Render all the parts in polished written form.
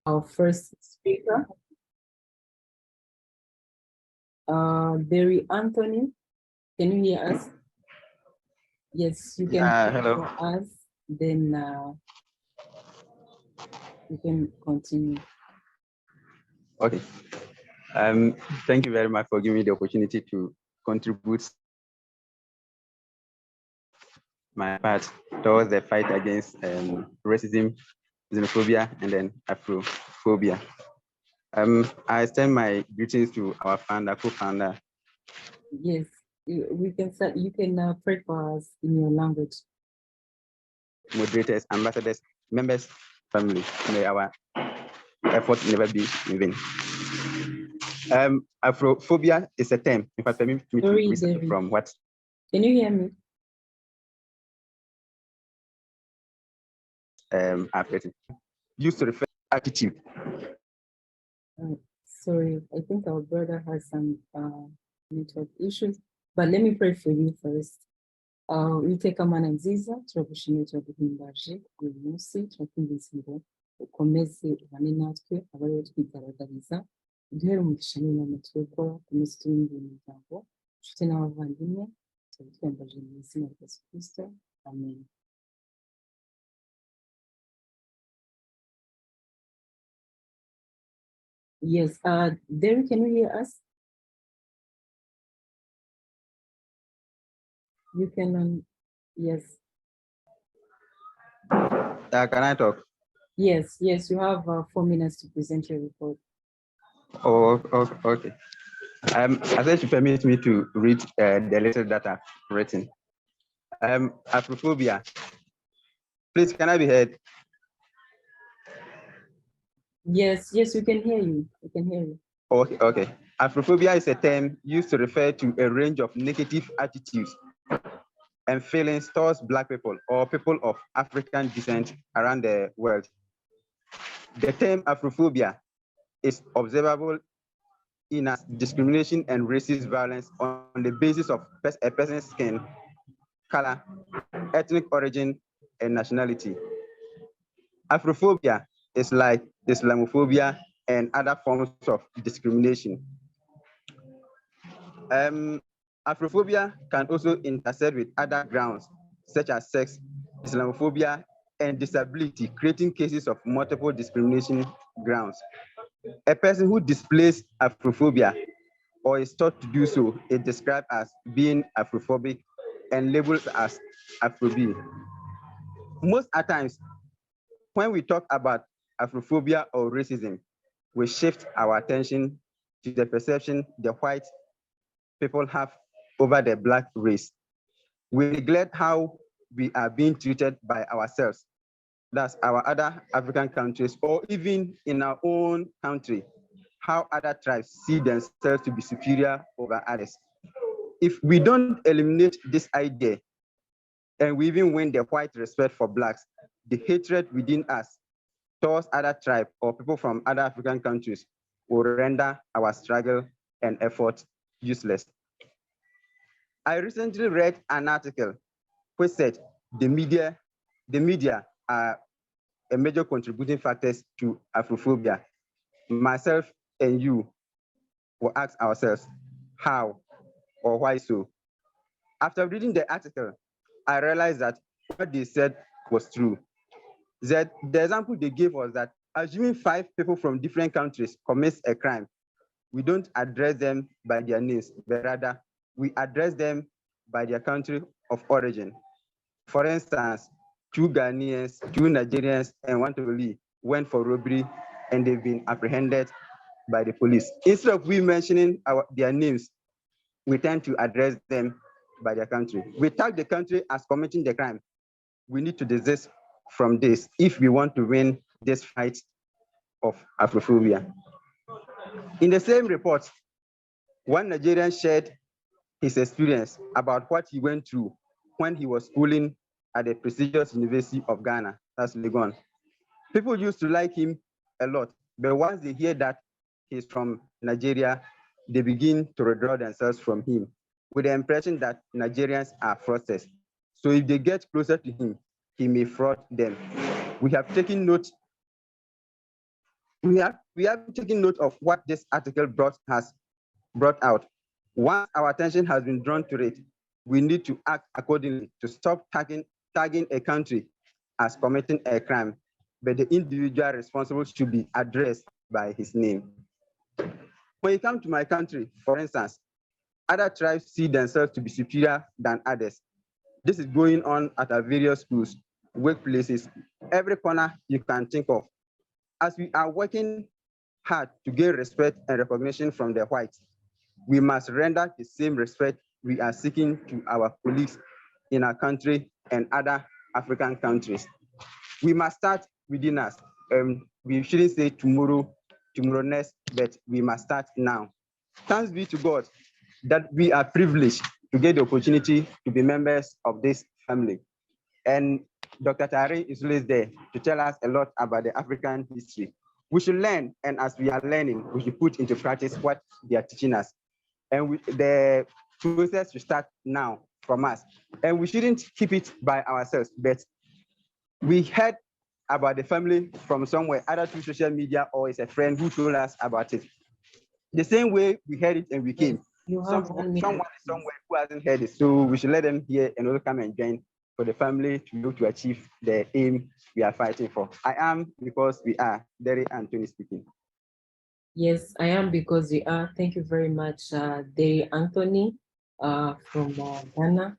our first speaker, Barry Anthony. Can you hear us? Yes, you can hello. for us. Then you can continue. Okay. Thank you very much for giving me the opportunity to contribute my part towards the fight against racism, xenophobia, and then Afrophobia. I extend my greetings to our founder, co-founder. Yes, we can start. You can pray for us in your language. Moderators, ambassadors, members, family. May our effort never be in vain. Afrophobia is a term, if I permit me to research from what? Can you hear me? I've written. Used to refer to attitude. Sorry, I think our brother has some network issues, but let me pray for you first. Uwiteka Mana nziza turagushimiye turaguhimbaje uyu munsi turakwinginze ngo ukomeze ubane natwe abariho twigaragariza uduhere umugisha n'inama turi gukora ukomeze turinde imiryango inshuti n'abavandimwe tuba twiyambaje mu izina rya Yesu Kristo amen. Yes, Derek, can you hear us? You can, yes. Can I talk? Yes, you have 4 minutes to present your report. Oh, okay. I said you permit me to read the letter that I've written. Afrophobia. Please, can I be heard? Yes, we can hear you. We can hear you. Okay. Afrophobia is a term used to refer to a range of negative attitudes and feelings towards Black people or people of African descent around the world. The term Afrophobia is observable in as discrimination and racist violence on the basis of a person's skin, color, ethnic origin, and nationality. Afrophobia is like Islamophobia and other forms of discrimination. Afrophobia can also intersect with other grounds, such as sex, Islamophobia, and disability, creating cases of multiple discrimination grounds. A person who displays Afrophobia or is taught to do so is described as being Afrophobic and labeled as Afrobi. Most at times, when we talk about Afrophobia or racism, we shift our attention to the perception the white people have over the Black race. We neglect how we are being treated by ourselves. That's our other African countries, or even in our own country, how other tribes see themselves to be superior over others. If we don't eliminate this idea, and we even win the white respect for Blacks, the hatred within us towards other tribes or people from other African countries will render our struggle and effort useless. I recently read an article which said the media are a major contributing factors to Afrophobia. Myself and you will ask ourselves, how or why so? After reading the article, I realized that what they said was true. That the example they gave was that assuming 5 people from different countries commit a crime, we don't address them by their names, but rather we address them by their country of origin. For instance, 2 Ghanaians, 2 Nigerians, and 1 Togolese went for robbery and they've been apprehended by the police. Instead of we mentioning their names, we tend to address them by their country. We tag the country as committing the crime. We need to desist from this if we want to win this fight of Afrophobia. In the same report, one Nigerian shared his experience about what he went through when he was schooling at the prestigious University of Ghana, that's Legon. People used to like him a lot, but once they hear that he's from Nigeria, they begin to withdraw themselves from him with the impression that Nigerians are fraudsters. So if they get closer to him, he may fraud them. We have taken note We have taken note of what this article has brought out. Once our attention has been drawn to it, we need to act accordingly to stop tagging a country as committing a crime, but the individual responsible should be addressed by his name. When you come to my country, for instance, other tribes see themselves to be superior than others. This is going on at our various schools, workplaces, every corner you can think of. As we are working hard to gain respect and recognition from the whites, we must render the same respect we are seeking to our colleagues in our country and other African countries. We must start within us. We shouldn't say tomorrow next, but we must start now. Thanks be to God that we are privileged to get the opportunity to be members of this family. And Dr. Tari is always there to tell us a lot about the African history. We should learn, and as we are learning, we should put into practice what they are teaching us. And the process should start now from us. And we shouldn't keep it by ourselves, but we heard about the family from somewhere, either through social media or it's a friend who told us about it. The same way we heard it and we came. Someone somewhere who hasn't heard it, so we should let them hear and also come and join for the family to be able to achieve the aim we are fighting for. I am because we are. Derry Anthony speaking. Yes, I am because we are. Thank you very much, Derry Anthony from Ghana.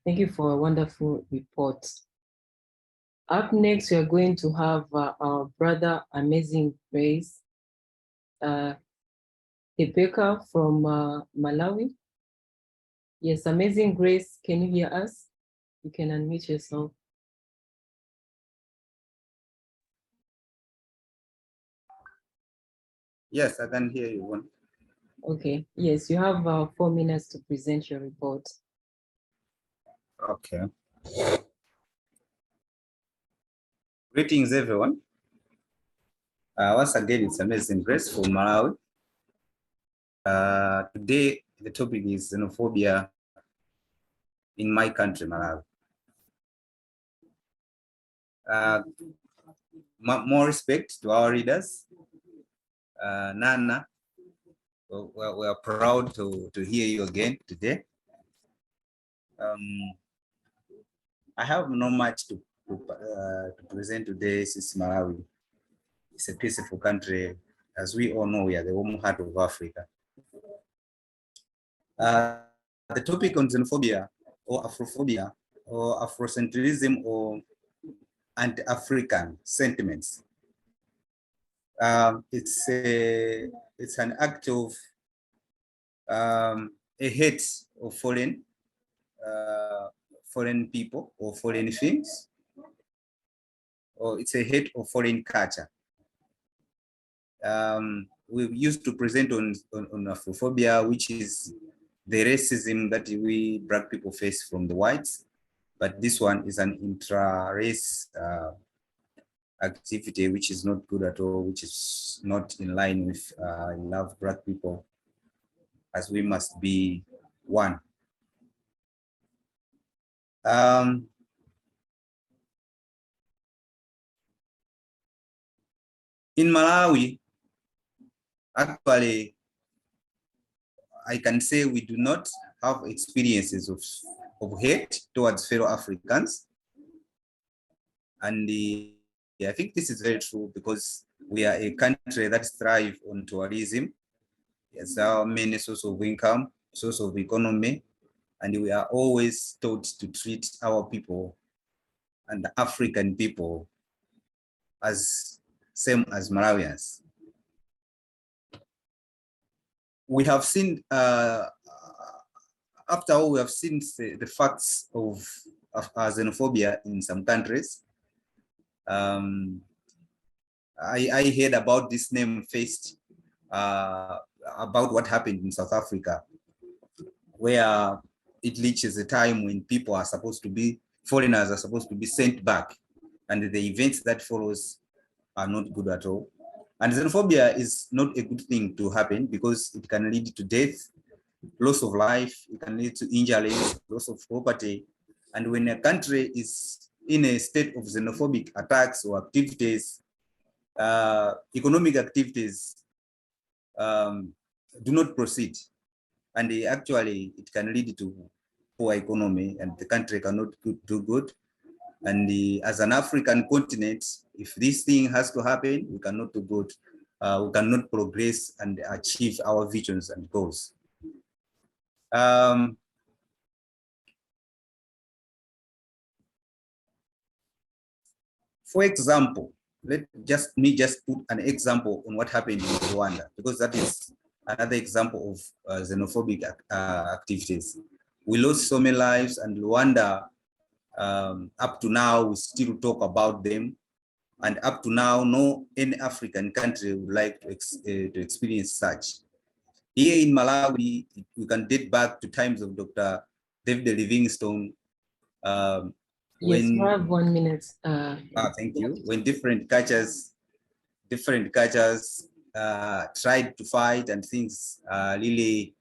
Thank you for a wonderful report. Up next, we are going to have our brother, Amazing Grace Tebeka from Malawi. Yes, Amazing Grace, can you hear us? You can unmute yourself. Yes, I can hear you. Okay, yes, you have 4 minutes to present your report. Okay. Greetings, everyone. Once again, it's Amazing Grace from Malawi. Today, the topic is xenophobia in my country, Malawi. More respect to our leaders. Nana, we are proud to hear you again today. I have not much to present today since Malawi. It's a peaceful country. As we all know, we are the warm heart of Africa. The topic on xenophobia or Afrophobia or Afrocentrism or anti-African sentiments. It's an act of a hate of foreign people or foreign things, or it's a hate of foreign culture. We used to present on Afrophobia, which is the racism that we Black people face from the whites, but this one is an intra-race activity, which is not good at all, which is not in line with love Black people, as we must be one. In Malawi, actually, I can say we do not have experiences of hate towards fellow Africans. And I think this is very true because we are a country that thrives on tourism. It's our main source of income, source of economy, and we are always taught to treat our people and the African people as same as Malawians. We have seen, after all, we have seen the facts of xenophobia in some countries. I heard about this name faced about what happened in South Africa, where it reaches a time when people are supposed to be, foreigners are supposed to be sent back, and the events that follows are not good at all. And xenophobia is not a good thing to happen because it can lead to death, loss of life, it can lead to injuries, loss of property. And when a country is in a state of xenophobic attacks or activities, economic activities do not proceed, and actually it can lead to poor economy, and the country cannot do good. And as an African continent, if this thing has to happen, we cannot do good. We cannot progress and achieve our visions and goals. For example, let me just put an example on what happened in Rwanda, because that is another example of xenophobic activities. We lost so many lives, and Rwanda, up to now, we still talk about them. And up to now, no any African country would like to experience such. Here in Malawi, we can date back to times of Dr. David Livingstone. Yes, you have 1 minute. Thank you. When different cultures tried to fight, and things really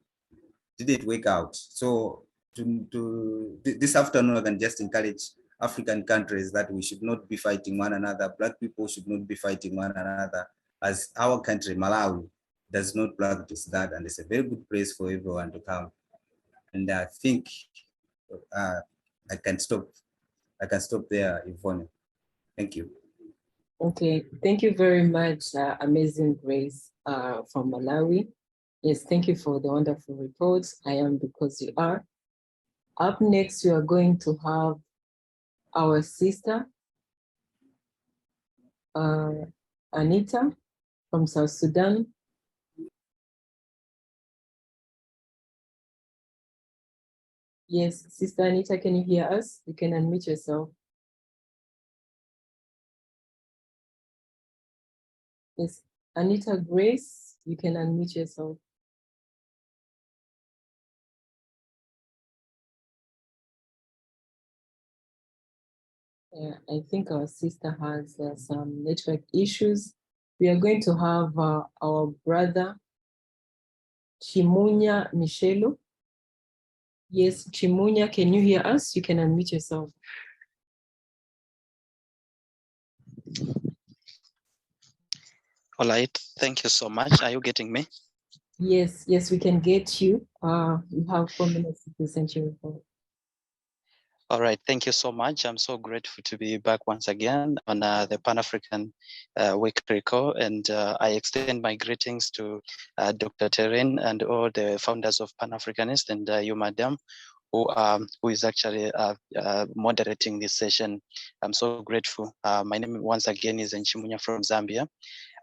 didn't work out. So this afternoon, I can just encourage African countries that we should not be fighting one another. Black people should not be fighting one another, as our country, Malawi, does not practice that. And it's a very good place for everyone to come. And I think I can stop there, Yvonne. Thank you. Okay, thank you very much, Amazing Grace from Malawi. Yes, thank you for the wonderful reports. I am because you are. Up next, we are going to have our sister, Anita from South Sudan. Yes, Sister Anita, can you hear us? You can unmute yourself. Yes, Anita Grace, you can unmute yourself. Yeah, I think our sister has some network issues. We are going to have our brother, Chimunya Michelo. Yes, Chimunya, can you hear us? You can unmute yourself. All right, thank you so much. Are you getting me? Yes, we can get you. You have 4 minutes to present your report. All right, thank you so much. I'm so grateful to be back once again on the Pan-African Week Recall, and I extend my greetings to Dr. Terrain and all the founders of Pan-Africanist, and you, madam, who is actually moderating this session. I'm so grateful. My name once again is Nchimunya from Zambia.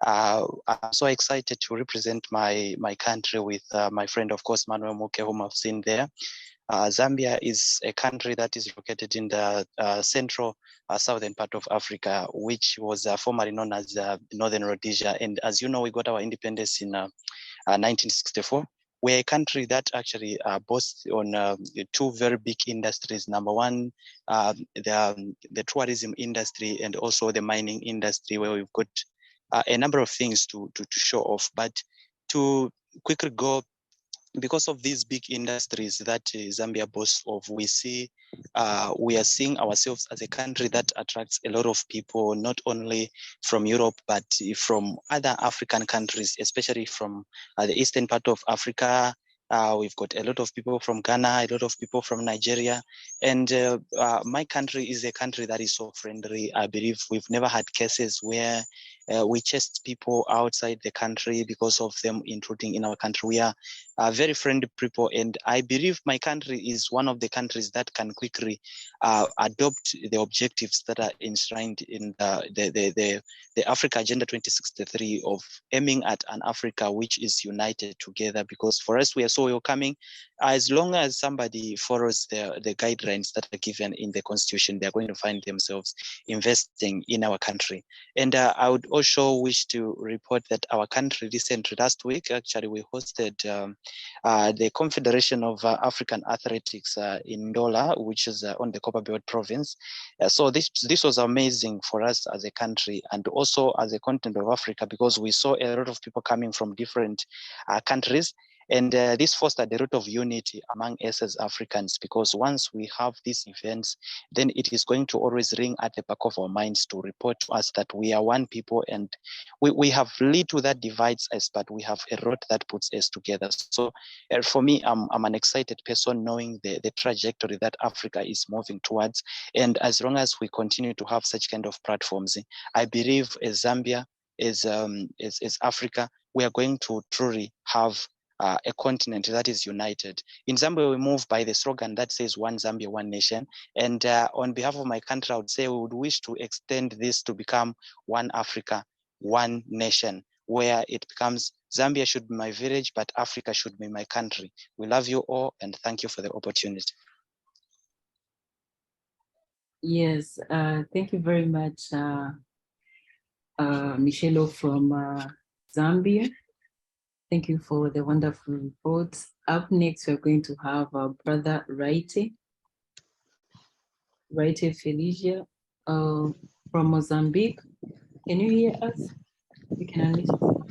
I'm so excited to represent my country with my friend, of course, Manuel Muke, whom I've seen there. Zambia is a country that is located in the central southern part of Africa, which was formerly known as Northern Rhodesia. And as you know, we got our independence in 1964. We're a country that actually boasts on two very big industries. Number one, the tourism industry, and also the mining industry, where we've got a number of things to show off. But to quickly go, because of these big industries that Zambia boasts of, we are seeing ourselves as a country that attracts a lot of people, not only from Europe, but from other African countries, especially from the eastern part of Africa. We've got a lot of people from Ghana, a lot of people from Nigeria. And my country is a country that is so friendly. I believe we've never had cases where we chased people outside the country because of them intruding in our country. We are very friendly people, and I believe my country is one of the countries that can quickly adopt the objectives that are enshrined in the Africa Agenda 2063 of aiming at an Africa which is united together. Because for us, we are so welcoming. As long as somebody follows the guidelines that are given in the Constitution, they are going to find themselves investing in our country. And I would also wish to report that our country recently, last week, actually, we hosted the Confederation of African Athletics in Ndola, which is on the Copperbelt province. So this was amazing for us as a country, and also as a continent of Africa, because we saw a lot of people coming from different countries. And this fostered a lot of unity among us as Africans, because once we have these events, then it is going to always ring at the back of our minds to report to us that we are one people, and we have little that divides us, but we have a rod that puts us together. So for me, I'm an excited person knowing the trajectory that Africa is moving towards. And as long as we continue to have such kind of platforms, I believe as Zambia, as Africa, we are going to truly have a continent that is united. In Zambia, we move by the slogan that says "One Zambia, One Nation." And on behalf of my country, I would say we would wish to extend this to become One Africa, One Nation, where it becomes Zambia should be my village, but Africa should be my country. We love you all, and thank you for the opportunity. Yes, thank you very much, Michelo from Zambia. Thank you for the wonderful report. Up next, we're going to have our brother Raite Felicia from Mozambique. Can you hear us? You can unmute yourself.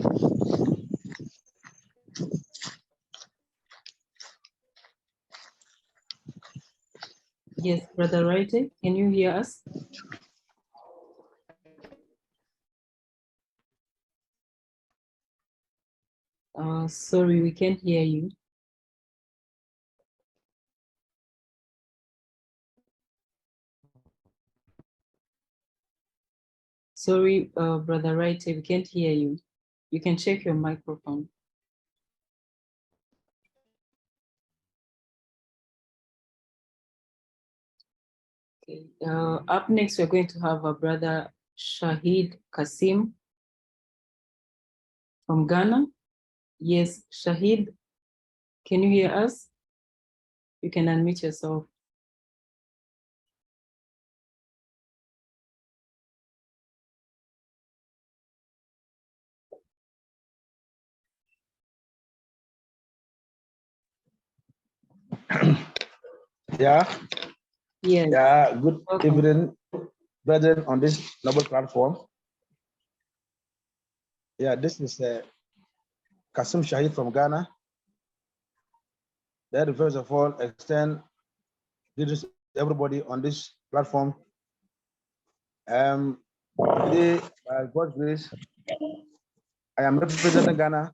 Yes, brother Raite, can you hear us? Sorry, we can't hear you. Sorry, brother Raite, we can't hear you. You can check your microphone. Okay. Up next, we're going to have our brother Shahid Kasim from Ghana. Yes, Shahid, can you hear us? You can unmute yourself. Yeah. Yes. Yeah. Good Welcome. evening, brethren, on this noble platform. Yeah, this is Kasim Shahid from Ghana. Let me first of all extend greetings to everybody on this platform. Today, by God's grace, I am representing Ghana.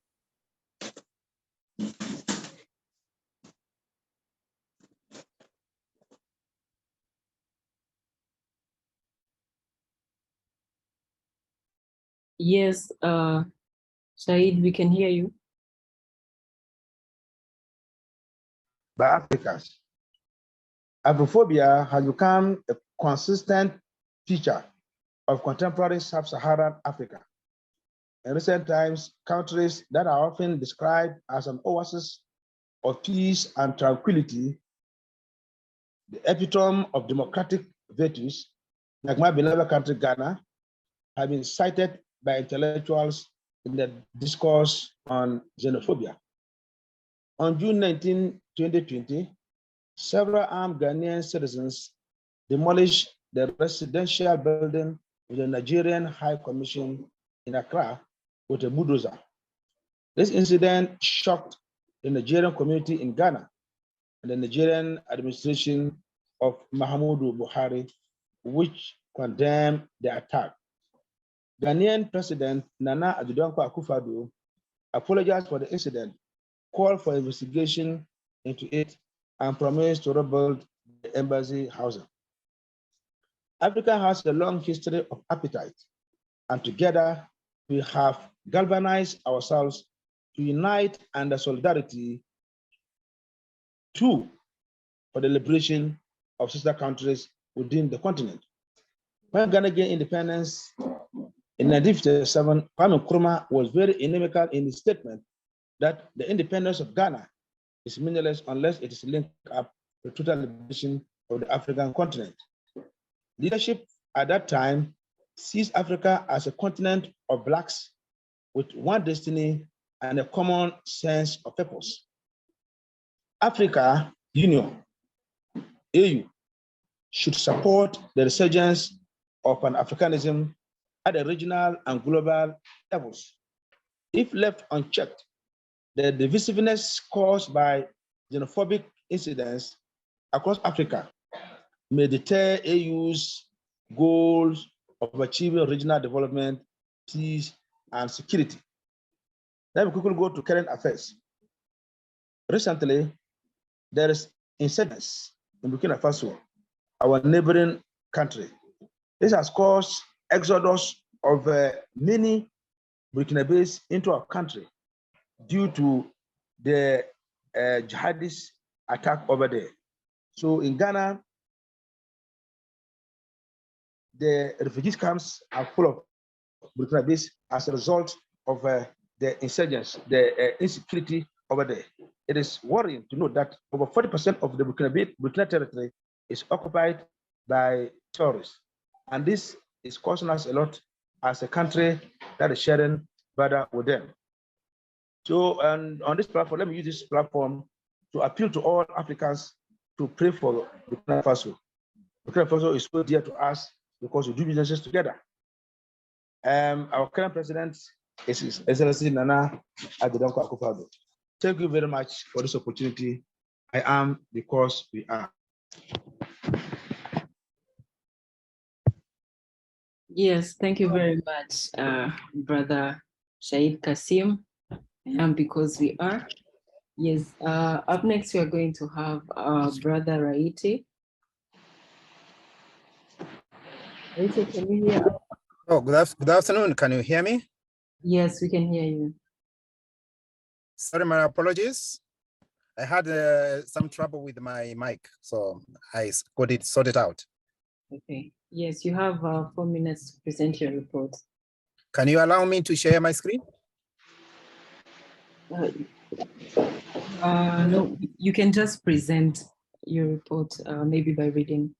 Yes, Shahid, we can hear you. By Africans. Afrophobia has become a consistent feature of contemporary sub-Saharan Africa. In recent times, countries that are often described as an oasis of peace and tranquility, the epitome of democratic virtues, like my beloved country, Ghana, have been cited by intellectuals in the discourse on xenophobia. On June 19, 2020, several armed Ghanaian citizens demolished the residential building of the Nigerian High Commission in Accra with a bulldozer. This incident shocked the Nigerian community in Ghana and the Nigerian administration of Muhammadu Buhari, which condemned the attack. Ghanaian President Nana Addo Akufo-Addo apologized for the incident, called for investigation into it, and promised to rebuild the embassy housing. Africa has a long history of appetite, and together we have galvanized ourselves to unite under solidarity for the liberation of sister countries within the continent. When Ghana gained independence in 1957, Kwame Nkrumah was very inimical in his statement that the independence of Ghana is meaningless unless it is linked up to total liberation of the African continent. Leadership at that time sees Africa as a continent of blacks with one destiny and a common sense of purpose. Africa Union, AU, should support the resurgence of Pan-Africanism at the regional and global levels. If left unchecked, the divisiveness caused by xenophobic incidents across Africa may deter AU's goals of achieving regional development, peace, and security. Let me quickly go to current affairs. Recently, there is incidents in Burkina Faso, our neighboring country. This has caused exodus of many Burkinabes into our country due to the jihadist attack over there. So in Ghana, the refugee camps are full of Burkinabes as a result of the insurgents, the insecurity over there. It is worrying to note that over 40% of the Burkina territory is occupied by terrorists. And this is costing us a lot as a country that is sharing border with them. So, and on this platform, let me use this platform to appeal to all Africans to pray for Burkina Faso. Burkina Faso is so dear to us because we do businesses together. Our current president is His Excellency Nana Addo Dankwa Akufo-Addo. Thank you very much for this opportunity. I am because we are. Yes, thank you very much, Brother Shahid Kasim. And because we are. Yes, up next we are going to have Brother Raiti. Raiti, can you hear us? Oh, good afternoon. Can you hear me? Yes, we can hear you. Sorry, my apologies. I had some trouble with my mic, so I got it sorted out. Okay. Yes, you have 4 minutes to present your report. Can you allow me to share my screen? No, you can just present your report, maybe by reading.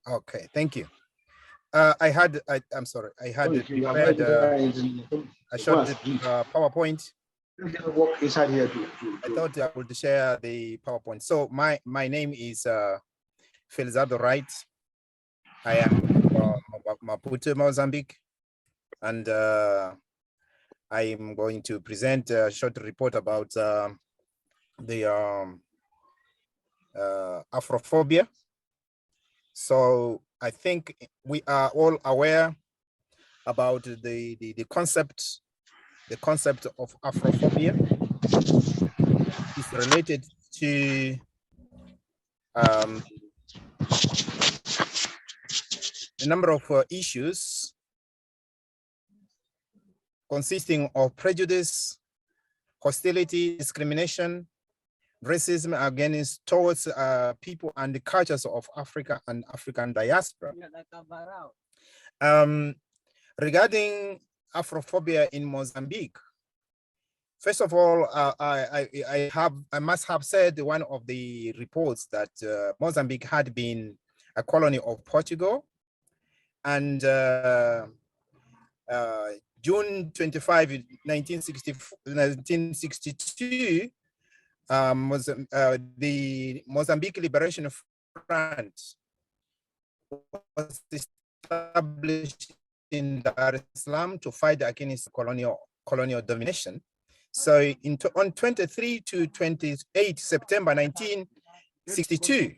Okay, thank you. I'm sorry, I had prepared a short PowerPoint. Walk inside here I thought I would share the PowerPoint. So my name is Felizardo Wright. I am from Maputo, Mozambique, and I am going to present a short report about the Afrophobia. So I think we are all aware about the concept of Afrophobia. It's related to a number of issues consisting of prejudice, hostility, discrimination, racism against towards people and the cultures of Africa and African diaspora. Regarding Afrophobia in Mozambique, first of all, I must have said one of the reports that Mozambique had been a colony of Portugal, and June 25, 1962, the Mozambique Liberation Front was established in Dar es Salaam to fight against colonial domination. So on 23 to 28 September 1962,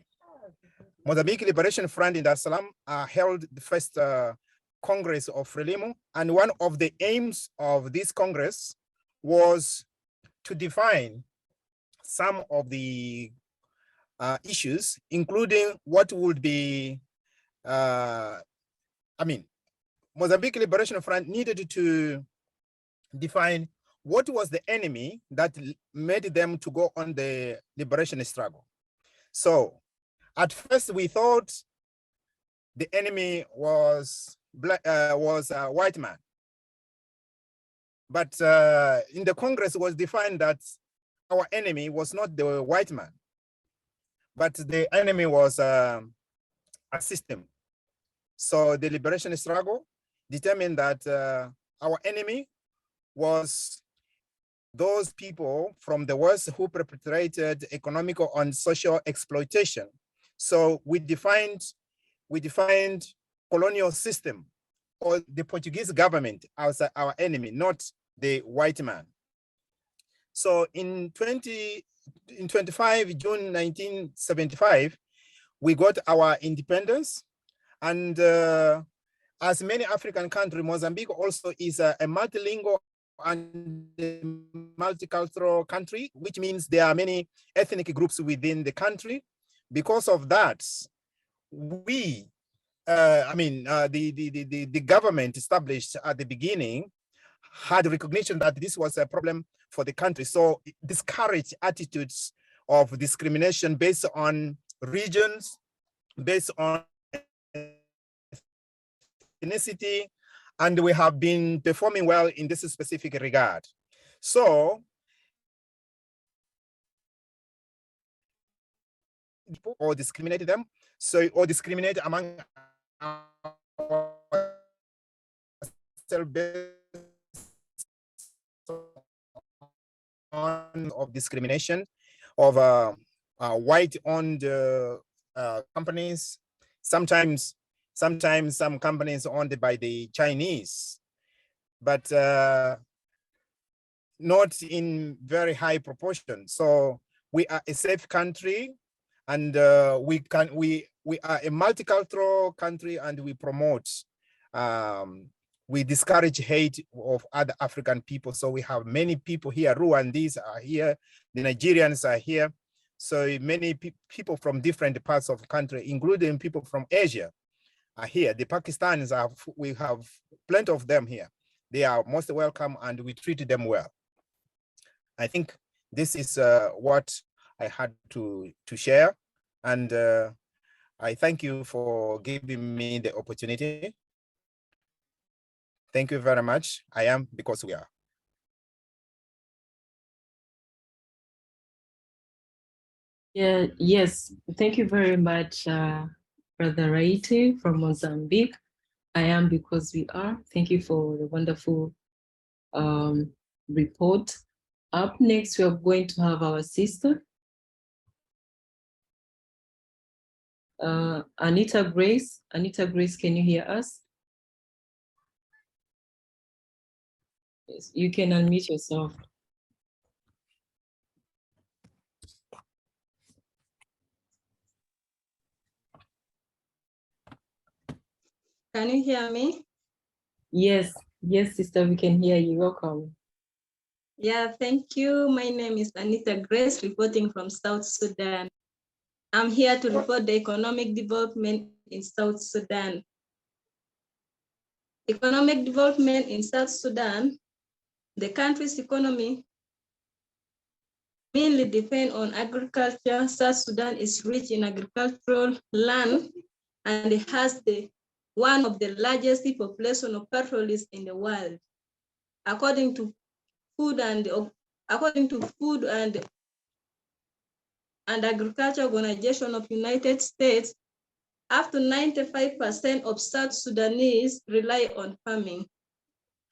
Mozambique Liberation Front in Dar es Salaam held the first Congress of Frelimo, and one of the aims of this Congress was to define some of the issues, including what would be, Mozambique Liberation Front needed to define what was the enemy that made them to go on the liberation struggle. So at first we thought the enemy was a white man. But in the Congress it was defined that our enemy was not the white man, but the enemy was a system. So the liberation struggle determined that our enemy was those people from the West who perpetrated economic and social exploitation. So we defined colonial system or the Portuguese government as our enemy, not the white man. So in 25 June 1975, we got our independence. And as many African countries, Mozambique also is a multilingual and multicultural country, which means there are many ethnic groups within the country. Because of that, we, the government established at the beginning had recognition that this was a problem for the country. So it discouraged attitudes of discrimination based on regions, based on ethnicity, and we have been performing well in this specific regard. So, or discriminate them, so or discriminate among of discrimination of white-owned companies. Sometimes some companies owned by the Chinese, but not in very high proportion. So we are a safe country, and we are a multicultural country, and we promote, we discourage hate of other African people. So we have many people here. Rwandese are here, the Nigerians are here. So many people from different parts of the country, including people from Asia, are here. The Pakistanis we have plenty of them here. They are most welcome, and we treat them well. I think this is what I had to share, and I thank you for giving me the opportunity. Thank you very much. I am because we are. Yeah, yes, thank you very much, Brother Raiti from Mozambique. I am because we are. Thank you for the wonderful report. Up next, we are going to have our sister, Anita Grace. Anita Grace, can you hear us? Yes, you can unmute yourself. Can you hear me? Yes, yes, sister, we can hear you. Welcome. Yeah, thank you. My name is Anita Grace, reporting from South Sudan. I'm here to report the economic development in South Sudan. Economic development in South Sudan, the country's economy mainly depends on agriculture. South Sudan is rich in agricultural land, and it has one of the largest population of pastoralists in the world. According to Food and Agriculture Organization of United States, up to 95% of South Sudanese rely on farming,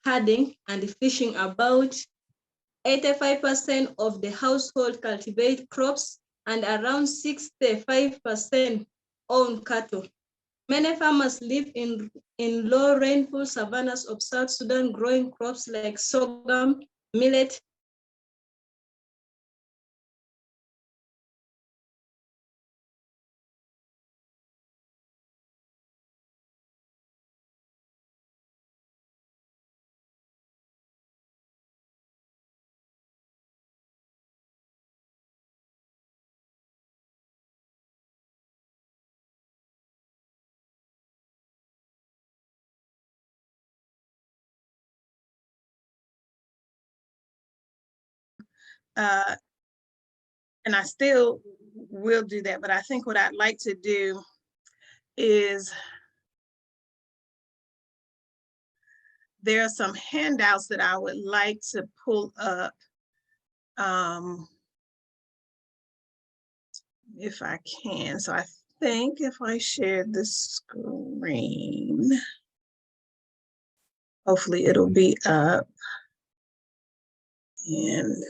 herding, and fishing. About 85% of the household cultivate crops, and around 65% own cattle. Many farmers live in low rainfall savannas of South Sudan, growing crops like sorghum, millet, and I still will do that, but I think what I'd like to do is, there are some handouts that I would like to pull up, if I can. So I think if I share the screen, hopefully it'll be up. And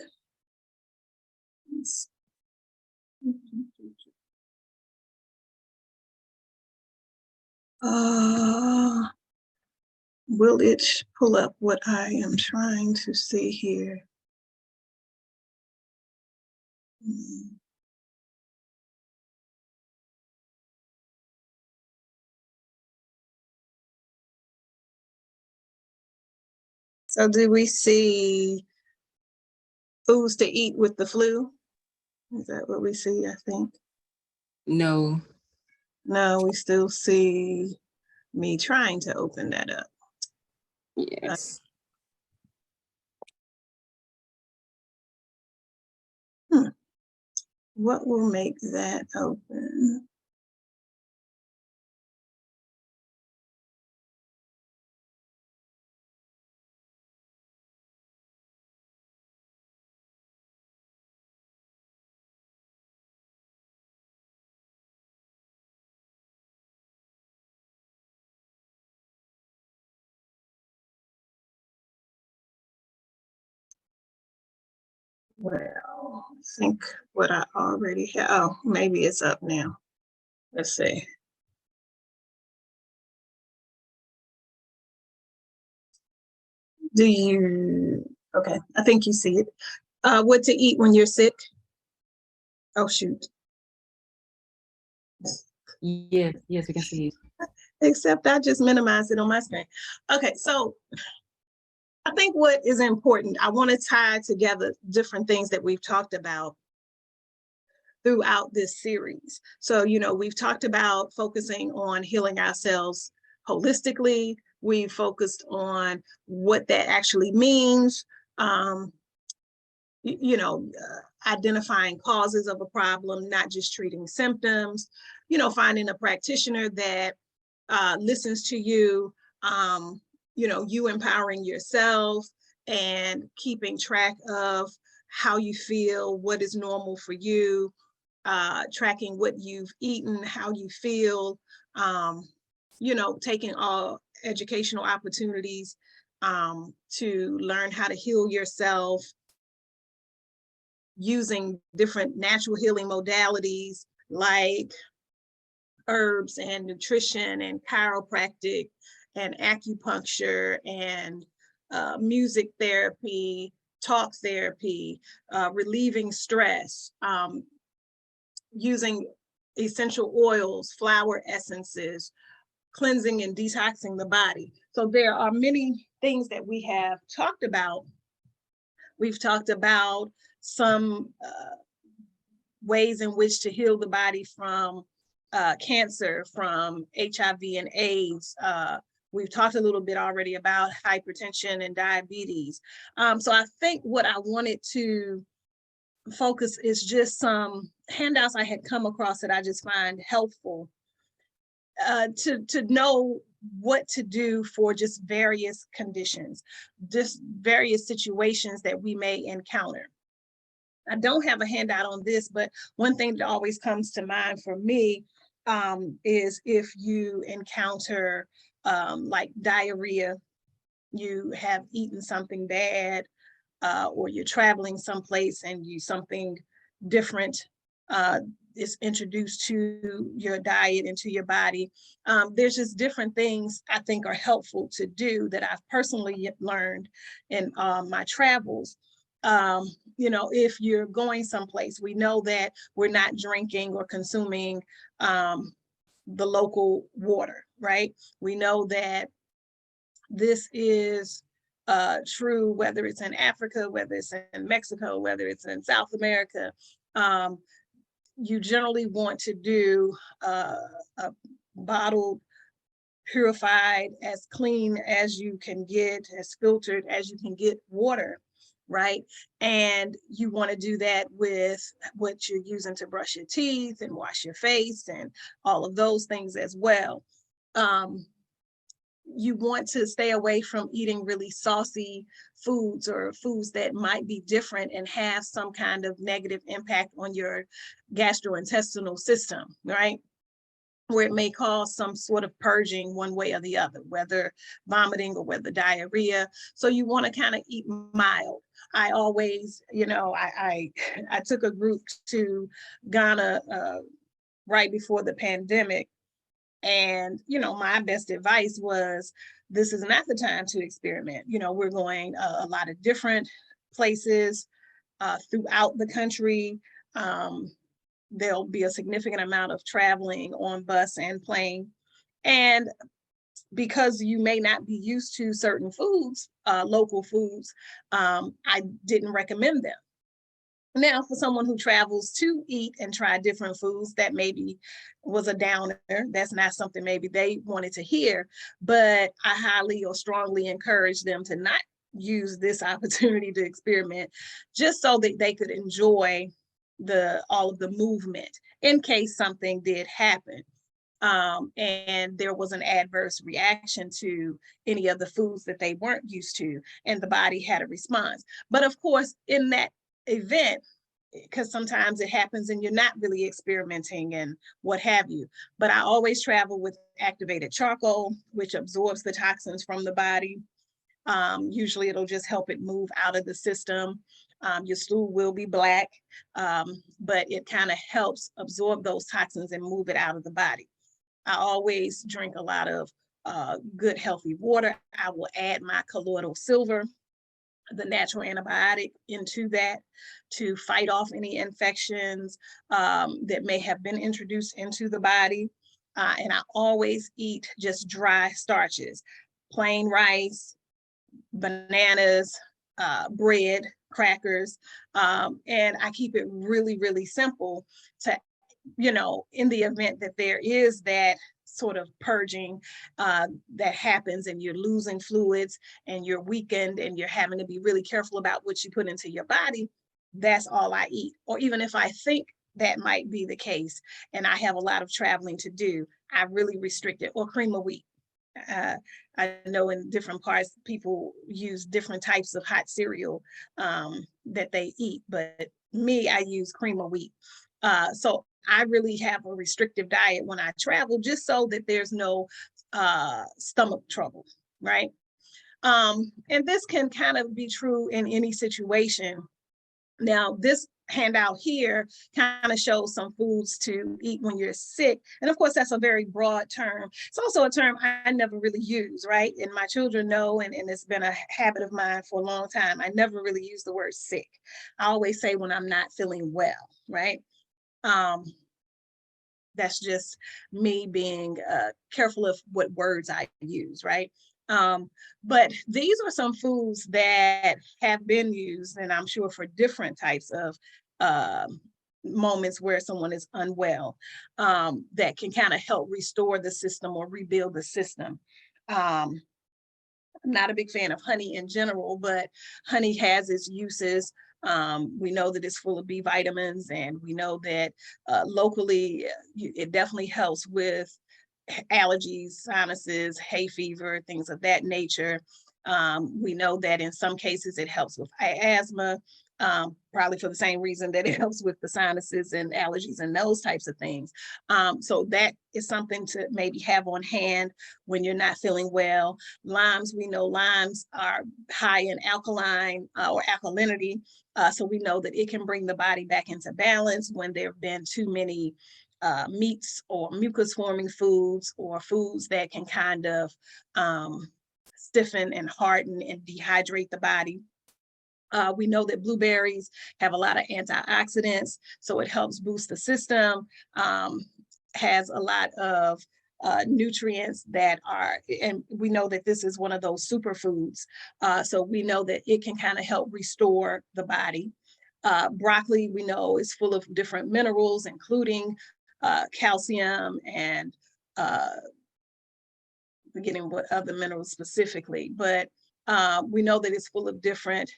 will it pull up what I am trying to see here? So do we see foods to eat with the flu? Is that what we see, I think? No. No, we still see me trying to open that up. Yes. What will make that open? Well, I think what I already have, oh, maybe it's up now. Let's see. Do you, okay, I think you see it. What to eat when you're sick? Oh, shoot. Yes, yes, we can see it. Except I just minimized it on my screen. Okay, so I think what is important, I want to tie together different things that we've talked about throughout this series. So, you know, we've talked about focusing on healing ourselves holistically. We've focused on what that actually means, identifying causes of a problem, not just treating symptoms, you know, finding a practitioner that listens to you, you empowering yourself and keeping track of how you feel, what is normal for you, tracking what you've eaten, how you feel, taking all educational opportunities to learn how to heal yourself, using different natural healing modalities like herbs and nutrition and chiropractic and acupuncture and music therapy, talk therapy, relieving stress, using essential oils, flower essences, cleansing and detoxing the body. So there are many things that we have talked about. We've talked about some ways in which to heal the body from cancer, from HIV and AIDS. We've talked a little bit already about hypertension and diabetes. So I think what I wanted to focus is just some handouts I had come across that I just find helpful to know what to do for just various conditions, just various situations that we may encounter. I don't have a handout on this, but one thing that always comes to mind for me is if you encounter like diarrhea, you have eaten something bad, or you're traveling someplace and something different is introduced to your diet and to your body. There's just different things I think are helpful to do that I've personally learned in my travels. If you're going someplace, we know that we're not drinking or consuming the local water, right? We know that this is true, whether it's in Africa, whether it's in Mexico, whether it's in South America. You generally want to do a bottled, purified, as clean as you can get, as filtered as you can get water, right? And you want to do that with what you're using to brush your teeth and wash your face and all of those things as well. You want to stay away from eating really saucy foods or foods that might be different and have some kind of negative impact on your gastrointestinal system, right? Where it may cause some sort of purging one way or the other, whether vomiting or whether diarrhea. So you want to kind of eat mild. I always, I took a group to Ghana right before the pandemic. And, my best advice was, this is not the time to experiment. We're going a lot of different places throughout the country. There'll be a significant amount of traveling on bus and plane. And because you may not be used to certain foods, local foods, I didn't recommend them. Now, for someone who travels to eat and try different foods, that maybe was a downer. That's not something maybe they wanted to hear, but I highly or strongly encourage them to not use this opportunity to experiment, just so that they could enjoy all of the movement in case something did happen. And there was an adverse reaction to any of the foods that they weren't used to, and the body had a response. But of course, in that event, because sometimes it happens and you're not really experimenting and what have you, but I always travel with activated charcoal, which absorbs the toxins from the body. Usually it'll just help it move out of the system. Your stool will be black, but it kind of helps absorb those toxins and move it out of the body. I always drink a lot of good, healthy water. I will add my colloidal silver, the natural antibiotic, into that to fight off any infections that may have been introduced into the body. And I always eat just dry starches, plain rice, bananas, bread, crackers, and I keep it really, really simple to, in the event that there is that sort of purging that happens and you're losing fluids and you're weakened and you're having to be really careful about what you put into your body, that's all I eat. Or even if I think that might be the case and I have a lot of traveling to do, I really restrict it. Or cream of wheat. I know in different parts, people use different types of hot cereal that they eat, but me, I use cream of wheat. So I really have a restrictive diet when I travel, just so that there's no stomach trouble, right? And this can kind of be true in any situation. Now, this handout here kind of shows some foods to eat when you're sick. And of course, that's a very broad term. It's also a term I never really use, right? And my children know, and it's been a habit of mine for a long time. I never really use the word sick. I always say when I'm not feeling well, right? That's just me being careful of what words I use, right? But these are some foods that have been used, and I'm sure for different types of moments where someone is unwell, that can kind of help restore the system or rebuild the system. I'm not a big fan of honey in general, but honey has its uses. We know that it's full of B vitamins, and we know that locally it definitely helps with allergies, sinuses, hay fever, things of that nature. We know that in some cases it helps with asthma, probably for the same reason that it helps with the sinuses and allergies and those types of things. So that is something to maybe have on hand when you're not feeling well. Limes, we know limes are high in alkaline or alkalinity. So we know that it can bring the body back into balance when there have been too many meats or mucus forming foods, or foods that can kind of stiffen and harden and dehydrate the body. We know that blueberries have a lot of antioxidants, so it helps boost the system, has a lot of nutrients that are, and we know that this is one of those superfoods. So we know that it can kind of help restore the body. Broccoli, we know, is full of different minerals, including calcium and forgetting what other minerals specifically, but we know that it's full of different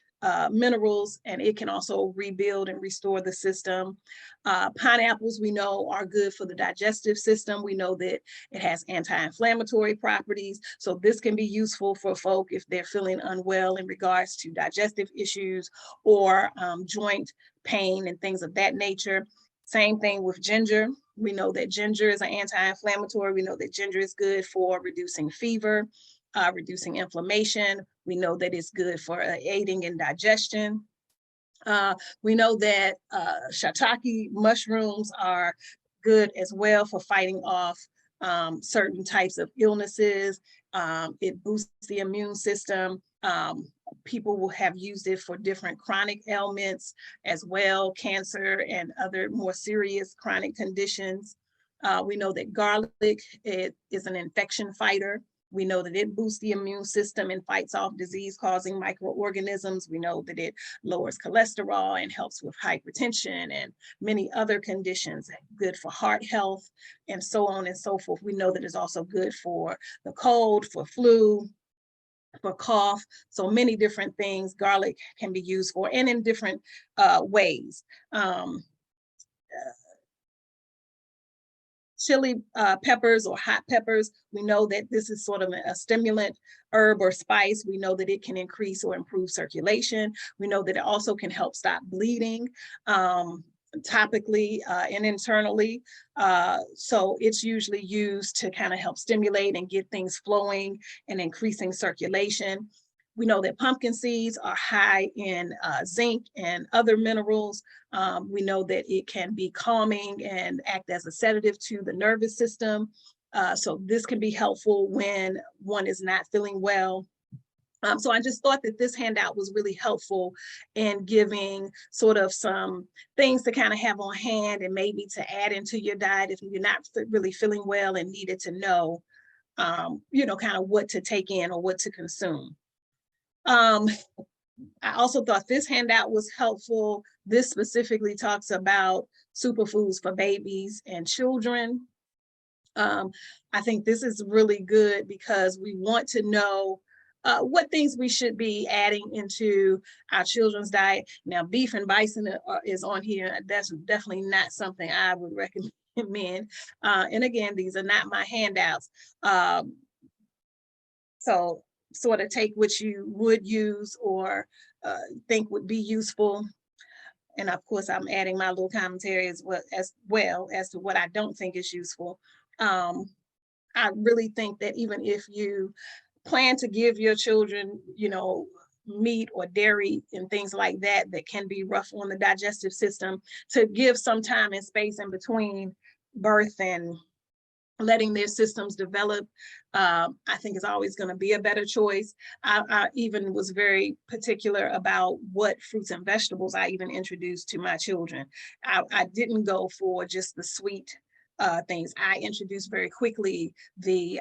minerals, and it can also rebuild and restore the system. Pineapples, we know, are good for the digestive system. We know that it has anti-inflammatory properties. So this can be useful for folk if they're feeling unwell in regards to digestive issues or joint pain and things of that nature. Same thing with ginger. We know that ginger is an anti-inflammatory. We know that ginger is good for reducing fever, reducing inflammation. We know that it's good for aiding in digestion. We know that shiitake mushrooms are good as well for fighting off certain types of illnesses. It boosts the immune system. people will have used it for different chronic ailments as well, cancer and other more serious chronic conditions. We know that garlic is an infection fighter. We know that it boosts the immune system and fights off disease-causing microorganisms. We know that it lowers cholesterol and helps with hypertension and many other conditions, good for heart health and so on and so forth. We know that it's also good for the cold, for flu, for cough. So many different things garlic can be used for, and in different ways. Chili peppers or hot peppers, we know that this is sort of a stimulant herb or spice. We know that it can increase or improve circulation. We know that it also can help stop bleeding topically and internally. So it's usually used to kind of help stimulate and get things flowing and increasing circulation. We know that pumpkin seeds are high in zinc and other minerals. We know that it can be calming and act as a sedative to the nervous system. So this can be helpful when one is not feeling well. So I just thought that this handout was really helpful in giving sort of some things to kind of have on hand and maybe to add into your diet if you're not really feeling well and needed to know, you know, kind of what to take in or what to consume. I also thought this handout was helpful. This specifically talks about superfoods for babies and children. I think this is really good because we want to know what things we should be adding into our children's diet. Now, beef and bison is on here. That's definitely not something I would recommend. And again, these are not my handouts. So sort of take what you would use or think would be useful. And of course, I'm adding my little commentary as well as to what I don't think is useful. I really think that even if you plan to give your children, you know, meat or dairy and things like that, that can be rough on the digestive system, to give some time and space in between birth and letting their systems develop, I think is always going to be a better choice. I even was very particular about what fruits and vegetables I even introduced to my children. I didn't go for just the sweet things. I introduced very quickly the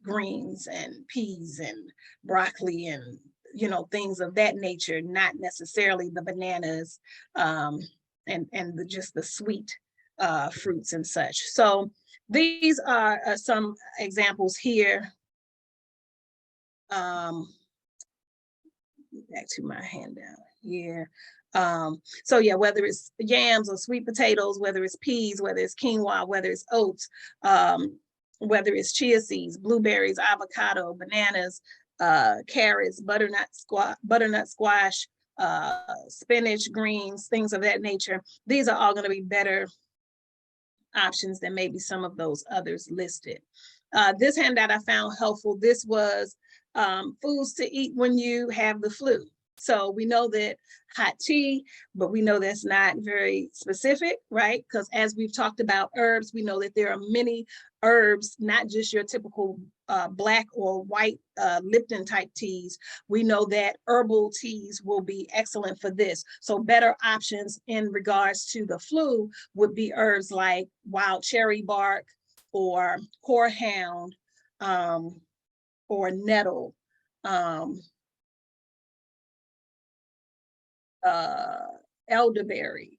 greens and peas and broccoli and, you know, things of that nature, not necessarily the bananas and just the sweet fruits and such. So these are some examples here. Back to my handout here. So yeah, whether it's yams or sweet potatoes, whether it's peas, whether it's quinoa, whether it's oats, whether it's chia seeds, blueberries, avocado, bananas, carrots, butternut squash, spinach, greens, things of that nature. These are all going to be better options than maybe some of those others listed. This handout I found helpful. This was foods to eat when you have the flu. So we know that hot tea, but we know that's not very specific, right? Because as we've talked about herbs, we know that there are many herbs, not just your typical black or white Lipton type teas. We know that herbal teas will be excellent for this. So better options in regards to the flu would be herbs like wild cherry bark or horehound or nettle. Elderberry,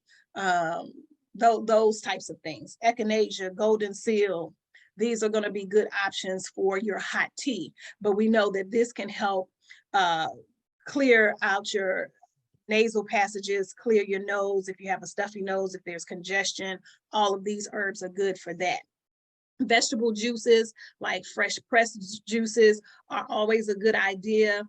those types of things. Echinacea, golden seal, these are going to be good options for your hot tea. But we know that this can help clear out your nasal passages, clear your nose if you have a stuffy nose, if there's congestion. All of these herbs are good for that. Vegetable juices like fresh pressed juices are always a good idea.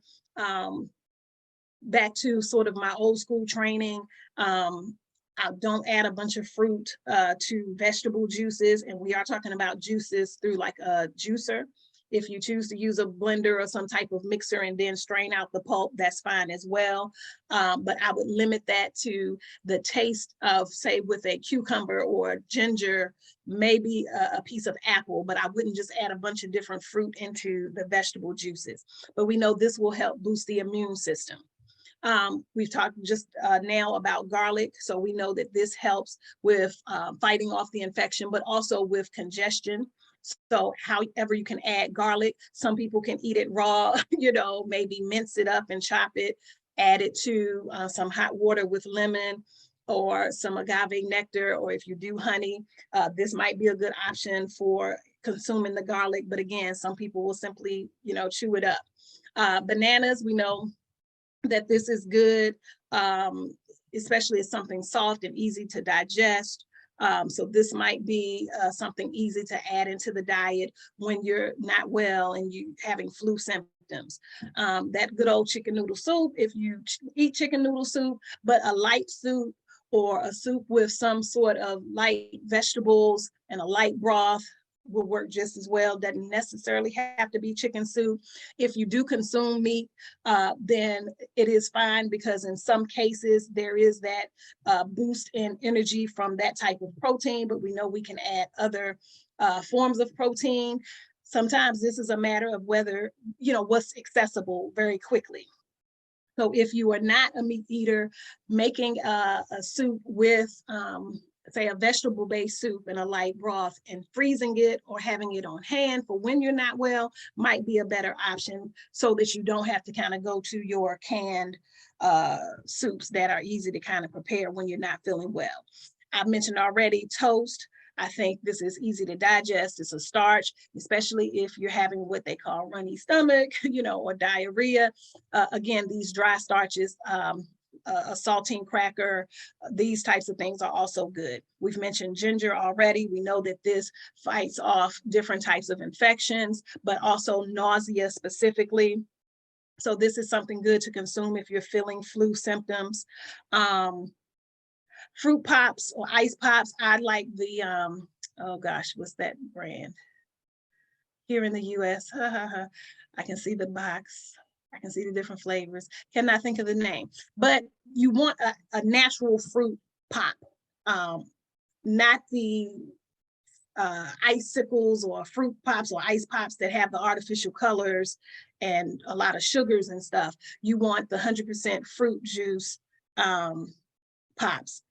Back to sort of my old school training, I don't add a bunch of fruit to vegetable juices, and we are talking about juices through like a juicer. If you choose to use a blender or some type of mixer and then strain out the pulp, that's fine as well. But I would limit that to the taste of, say, with a cucumber or ginger, maybe a piece of apple, but I wouldn't just add a bunch of different fruit into the vegetable juices. But we know this will help boost the immune system. We've talked just now about garlic. So we know that this helps with fighting off the infection, but also with congestion. So however you can add garlic, some people can eat it raw, you know, maybe mince it up and chop it, add it to some hot water with lemon or some agave nectar, or if you do honey, this might be a good option for consuming the garlic. But again, some people will simply, you know, chew it up. Bananas, we know that this is good, especially as something soft and easy to digest. So this might be something easy to add into the diet when you're not well and you having flu symptoms. That good old chicken noodle soup, if you eat chicken noodle soup, but a light soup or a soup with some sort of light vegetables and a light broth will work just as well. Doesn't necessarily have to be chicken soup. If you do consume meat, then it is fine, because in some cases there is that boost in energy from that type of protein, but we know we can add other forms of protein. Sometimes this is a matter of whether, you know, what's accessible very quickly. So if you are not a meat eater, making a soup with, say, a vegetable-based soup and a light broth and freezing it or having it on hand for when you're not well might be a better option, so that you don't have to kind of go to your canned soups that are easy to kind of prepare when you're not feeling well. I've mentioned already toast. I think this is easy to digest. It's a starch, especially if you're having what they call runny stomach, you know, or diarrhea. Again, these dry starches, a saltine cracker, these types of things are also good. We've mentioned ginger already. We know that this fights off different types of infections, but also nausea specifically. So this is something good to consume if you're feeling flu symptoms. Fruit pops or ice pops. I like the, oh gosh, what's that brand? Here in the US, I can see the box. I can see the different flavors. Cannot think of the name, but you want a natural fruit pop, not the icicles or fruit pops or ice pops that have the artificial colors and a lot of sugars and stuff. You want the 100% fruit juice pops.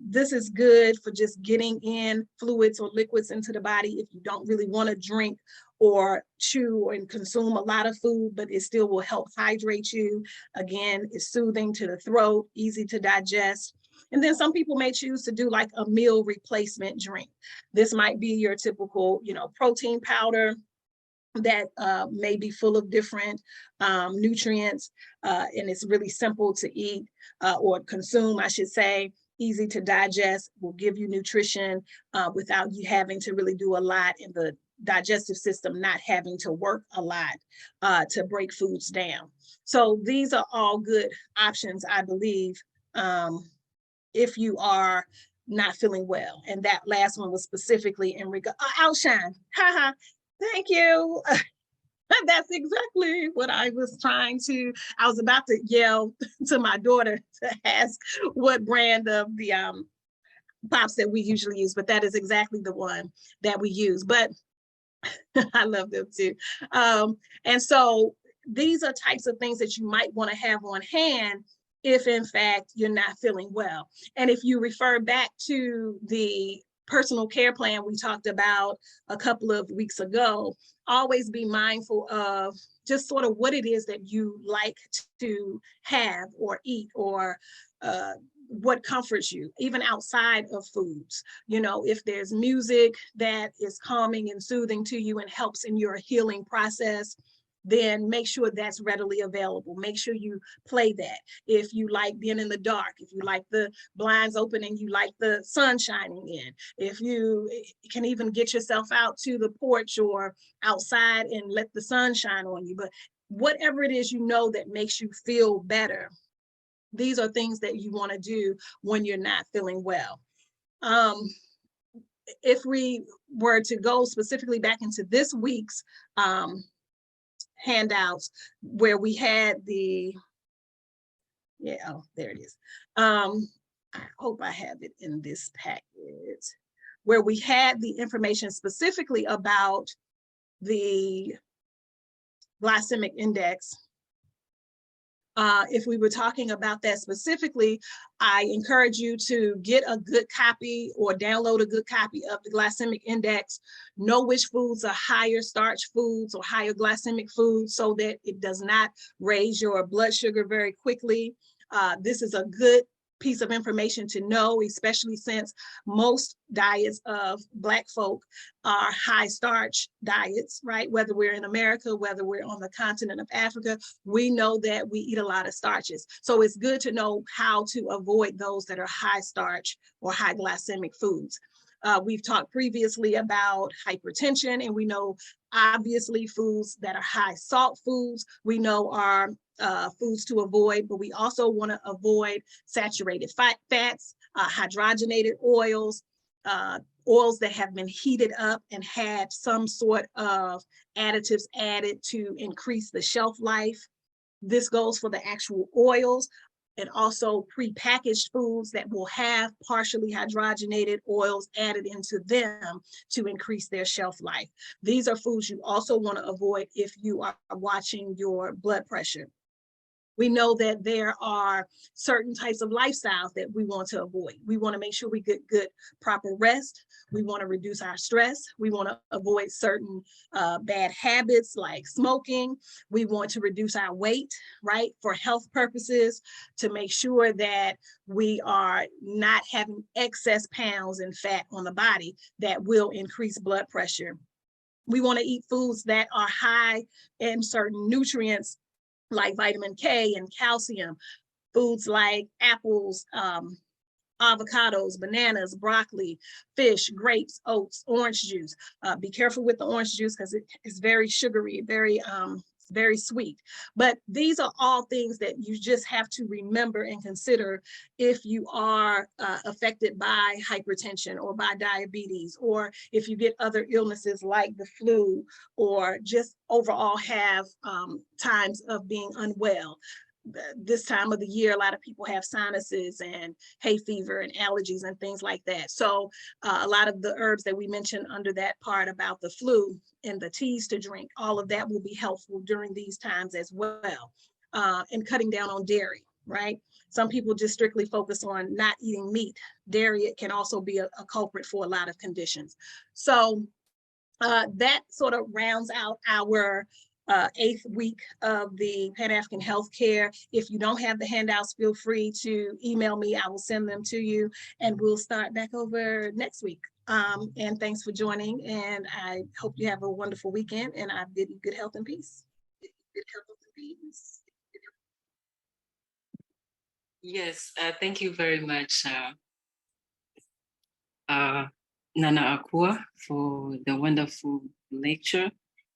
This is good for just getting in fluids or liquids into the body if you don't really want to drink or chew and consume a lot of food, but it still will help hydrate you. Again, it's soothing to the throat, easy to digest. And then some people may choose to do like a meal replacement drink. This might be your typical, you know, protein powder that may be full of different nutrients, and it's really simple to eat or consume, I should say. Easy to digest, will give you nutrition without you having to really do a lot in the digestive system, not having to work a lot to break foods down. So these are all good options, I believe, if you are not feeling well. And that last one was specifically in regard, outshine, haha, thank you. That's exactly what I was I was about to yell to my daughter to ask what brand of the pops that we usually use, but that is exactly the one that we use. But I love them too. And so these are types of things that you might want to have on hand if in fact you're not feeling well. And if you refer back to the personal care plan we talked about a couple of weeks ago, always be mindful of just sort of what it is that you like to have or eat, or what comforts you, even outside of foods. You know, if there's music that is calming and soothing to you and helps in your healing process, then make sure that's readily available. Make sure you play that. If you like being in the dark, if you like the blinds open and you like the sun shining in, if you can even get yourself out to the porch or outside and let the sun shine on you, but whatever it is, you know, that makes you feel better. These are things that you want to do when you're not feeling well. If we were to go specifically back into this week's handouts, where we had the, there it is. I hope I have it in this packet, where we had the information specifically about the glycemic index. If we were talking about that specifically, I encourage you to get a good copy or download a good copy of the glycemic index. Know which foods are higher starch foods or higher glycemic foods so that it does not raise your blood sugar very quickly. This is a good piece of information to know, especially since most diets of Black folk are high starch diets, right? Whether we're in America, whether we're on the continent of Africa, we know that we eat a lot of starches. So it's good to know how to avoid those that are high starch or high glycemic foods. We've talked previously about hypertension, and we know obviously foods that are high salt foods, we know are foods to avoid, but we also want to avoid saturated fats, hydrogenated oils, oils that have been heated up and had some sort of additives added to increase the shelf life. This goes for the actual oils, and also prepackaged foods that will have partially hydrogenated oils added into them to increase their shelf life. These are foods you also want to avoid if you are watching your blood pressure. We know that there are certain types of lifestyles that we want to avoid. We want to make sure we get good, proper rest. We want to reduce our stress. We want to avoid certain bad habits like smoking. We want to reduce our weight, right, for health purposes, to make sure that we are not having excess pounds and fat on the body that will increase blood pressure. We want to eat foods that are high in certain nutrients like vitamin K and calcium, foods like apples, avocados, bananas, broccoli, fish, grapes, oats, orange juice. Be careful with the orange juice because it is very sugary, very sweet. But these are all things that you just have to remember and consider if you are affected by hypertension or by diabetes, or if you get other illnesses like the flu, or just overall have times of being unwell. This time of the year, a lot of people have sinuses and hay fever and allergies and things like that. So a lot of the herbs that we mentioned under that part about the flu and the teas to drink, all of that will be helpful during these times as well. And cutting down on dairy, right? Some people just strictly focus on not eating meat. Dairy can also be a culprit for a lot of conditions. So that sort of rounds out our 8th week of the Pan-African Healthcare. If you don't have the handouts, feel free to email me. I will send them to you, and we'll start back over next week. And thanks for joining, and I hope you have a wonderful weekend, and I bid you good health and peace. Good health and peace. Yes, thank you very much, Nana Akua, for the wonderful lecture,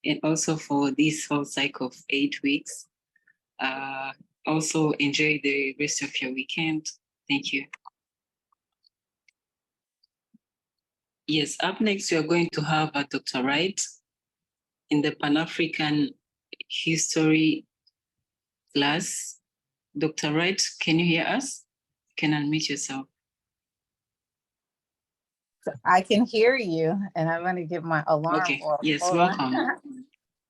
and also for this whole cycle of 8 weeks. Also enjoy the rest of your weekend. Thank you. Yes, up next, we are going to have Dr. Wright in the Pan-African History class. Dr. Wright, can you hear us? You can unmute yourself. I can hear you, and I'm going to get my alarm off. Yes, Hold welcome. on.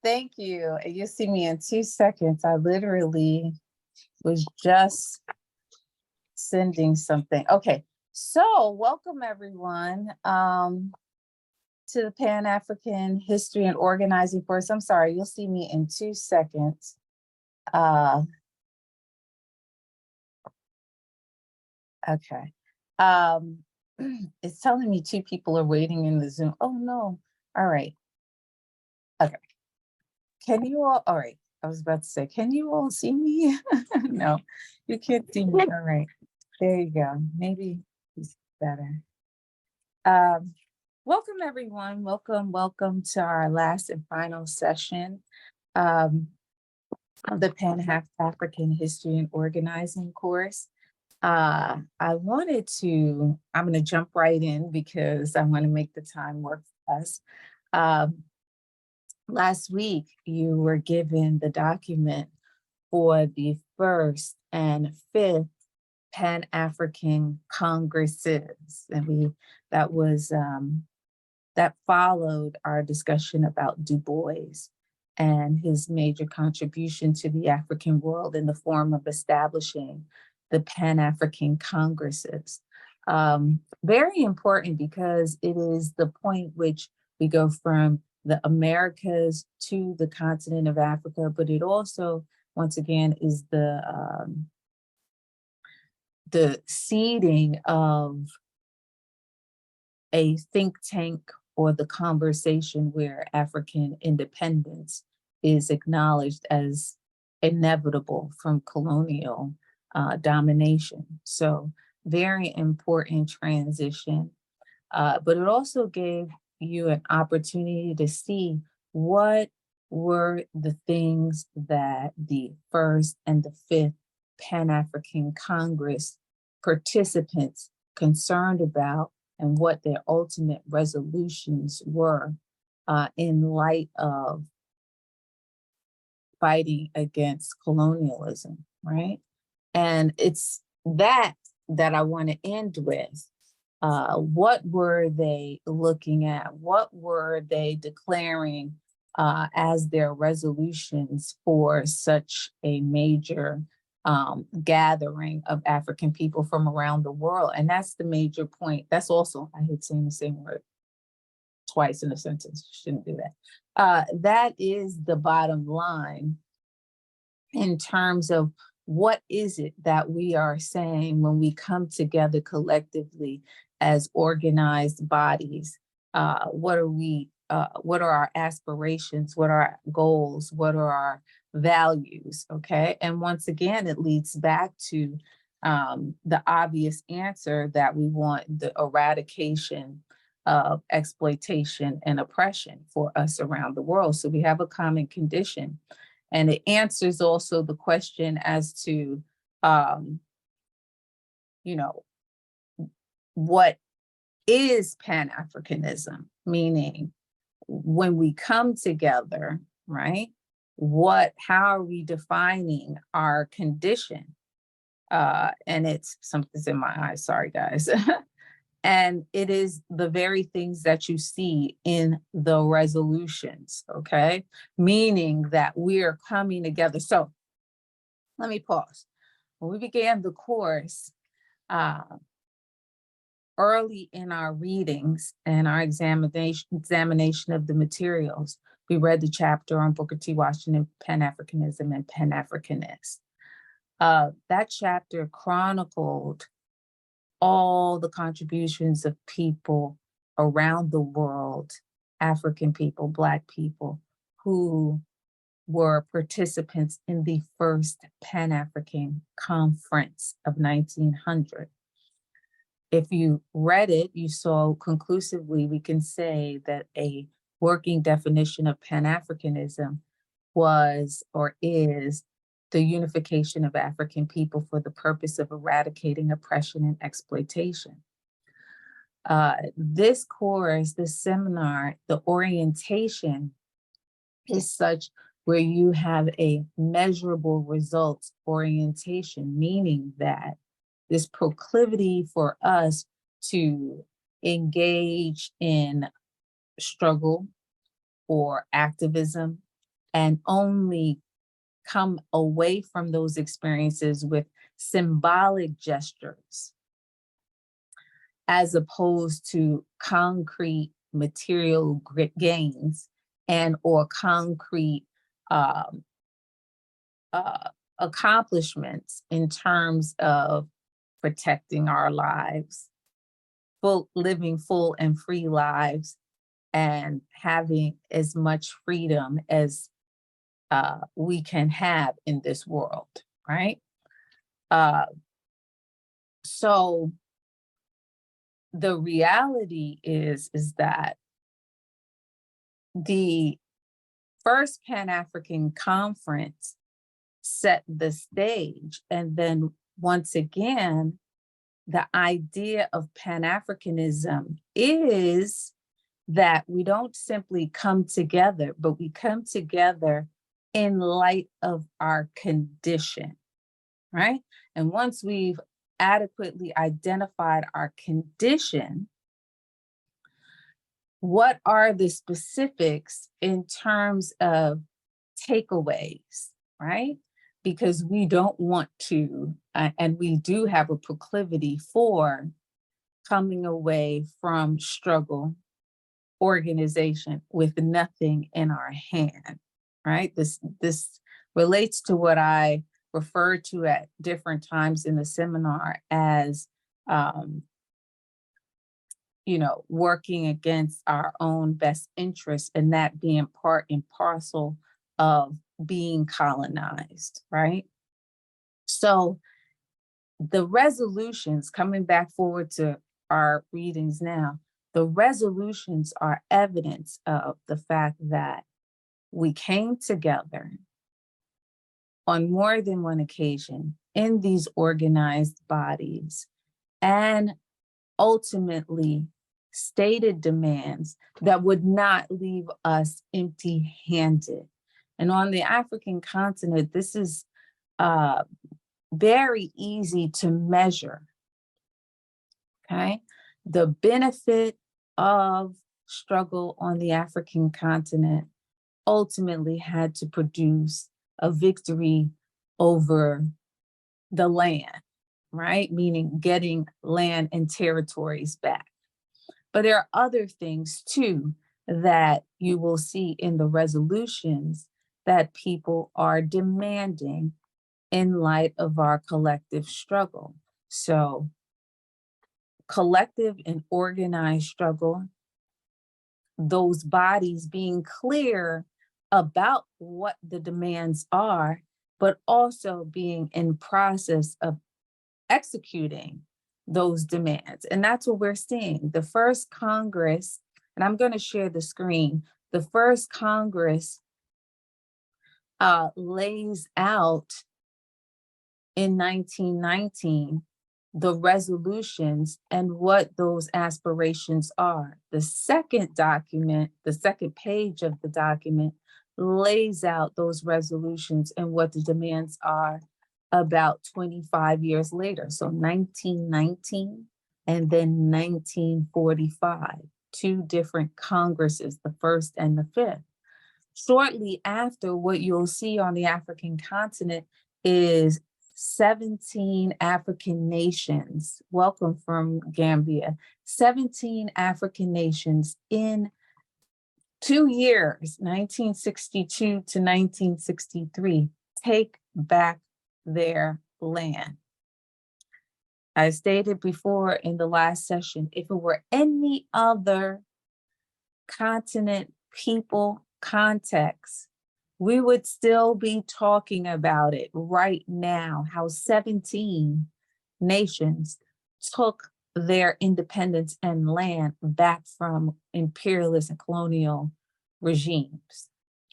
Thank you. You see me in 2 seconds. I literally was just sending something. Okay, so welcome everyone to the Pan-African History and Organizing Course. I'm sorry, you'll see me in 2 seconds. Okay. It's telling me 2 people are waiting in the Zoom. Oh no. All right. Okay. Can you all right. I was about to say, can you all see me? No, you can't see me. All right. There you go. Maybe it's better. Welcome everyone. Welcome to our last and final session of the Pan-African History and Organizing course. I'm going to jump right in because I want to make the time work for us. Last week, you were given the document for the 1st and 5th Pan-African Congresses, and that followed our discussion about Du Bois. and his major contribution to the African world in the form of establishing the Pan-African Congresses. Very important because it is the point which we go from the Americas to the continent of Africa, but it also, once again, is the seeding of a think tank or the conversation where African independence is acknowledged as inevitable from colonial domination. So very important transition, but it also gave you an opportunity to see what were the things that the first and the fifth Pan-African Congress participants concerned about and what their ultimate resolutions were in light of fighting against colonialism, right? And it's that I want to end with. What were they looking at? What were they declaring as their resolutions for such a major gathering of African people from around the world? And that's the major point. That's also, I hate saying the same word twice in a sentence, shouldn't do that. That is the bottom line in terms of what is it that we are saying when we come together collectively as organized bodies? What are our aspirations? What are our goals? What are our values? Okay. And once again, it leads back to the obvious answer that we want the eradication of exploitation and oppression for us around the world. So we have a common condition. And it answers also the question as to, what is Pan-Africanism? Meaning, when we come together, right? How are we defining our condition? And it's something's in my eyes, sorry guys. And it is the very things that you see in the resolutions, okay? Meaning that we're coming together. So let me pause. When we began the course, early in our readings and our examination of the materials, we read the chapter on Booker T. Washington, Pan-Africanism and Pan-Africanists. That chapter chronicled all the contributions of people around the world, African people, Black people, who were participants in the first Pan-African Conference of 1900. If you read it, you saw conclusively, we can say that a working definition of Pan-Africanism was or is the unification of African people for the purpose of eradicating oppression and exploitation. This course, this seminar, the orientation is such where you have a measurable results orientation, meaning that this proclivity for us to engage in struggle or activism and only come away from those experiences with symbolic gestures as opposed to concrete material gains and or concrete accomplishments in terms of protecting our lives, living full and free lives, and having as much freedom as we can have in this world, right? So the reality is that the first Pan-African Conference set the stage, and then once again, the idea of Pan-Africanism is that we don't simply come together, but we come together in light of our condition, right? And once we've adequately identified our condition, what are the specifics in terms of takeaways, right? Because we don't want to, and we do have a proclivity for coming away from struggle organization with nothing in our hand, right? This relates to what I refer to at different times in the seminar as, working against our own best interests, and that being part and parcel of being colonized, right? So the resolutions, coming back forward to our readings now, the resolutions are evidence of the fact that we came together on more than one occasion in these organized bodies and ultimately stated demands that would not leave us empty-handed. And on the African continent, this is very easy to measure, okay? The benefit of struggle on the African continent ultimately had to produce a victory over the land, right? Meaning getting land and territories back. But there are other things too that you will see in the resolutions that people are demanding in light of our collective struggle. So collective and organized struggle, those bodies being clear about what the demands are, but also being in process of executing those demands. And that's what we're seeing. The first Congress, and I'm going to share the screen, the first Congress lays out in 1919 the resolutions and what those aspirations are. The second document, the second page of the document, lays out those resolutions and what the demands are about 25 years later. So 1919 and then 1945, two different Congresses, the first and the fifth. Shortly after, what you'll see on the African continent is 17 African nations, welcome from Gambia, 17 African nations in 2 years, 1962 to 1963, take back their land. I stated before in the last session, if it were any other continent, people, context, we would still be talking about it right now, how 17 nations took their independence and land back from imperialist and colonial regimes.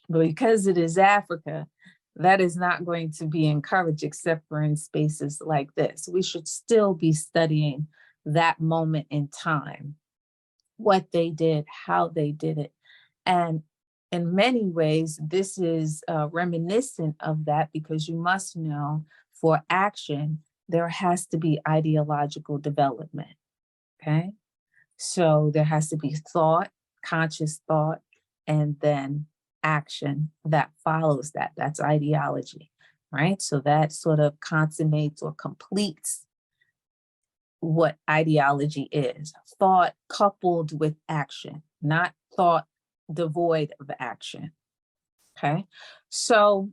But because it is Africa, that is not going to be encouraged except for in spaces like this. We should still be studying that moment in time, what they did, how they did it. And in many ways, this is reminiscent of that, because you must know for action, there has to be ideological development, okay? So there has to be thought, conscious thought, and then action that follows that. That's ideology, right? So that sort of consummates or completes what ideology is. Thought coupled with action, not thought devoid of action, okay? So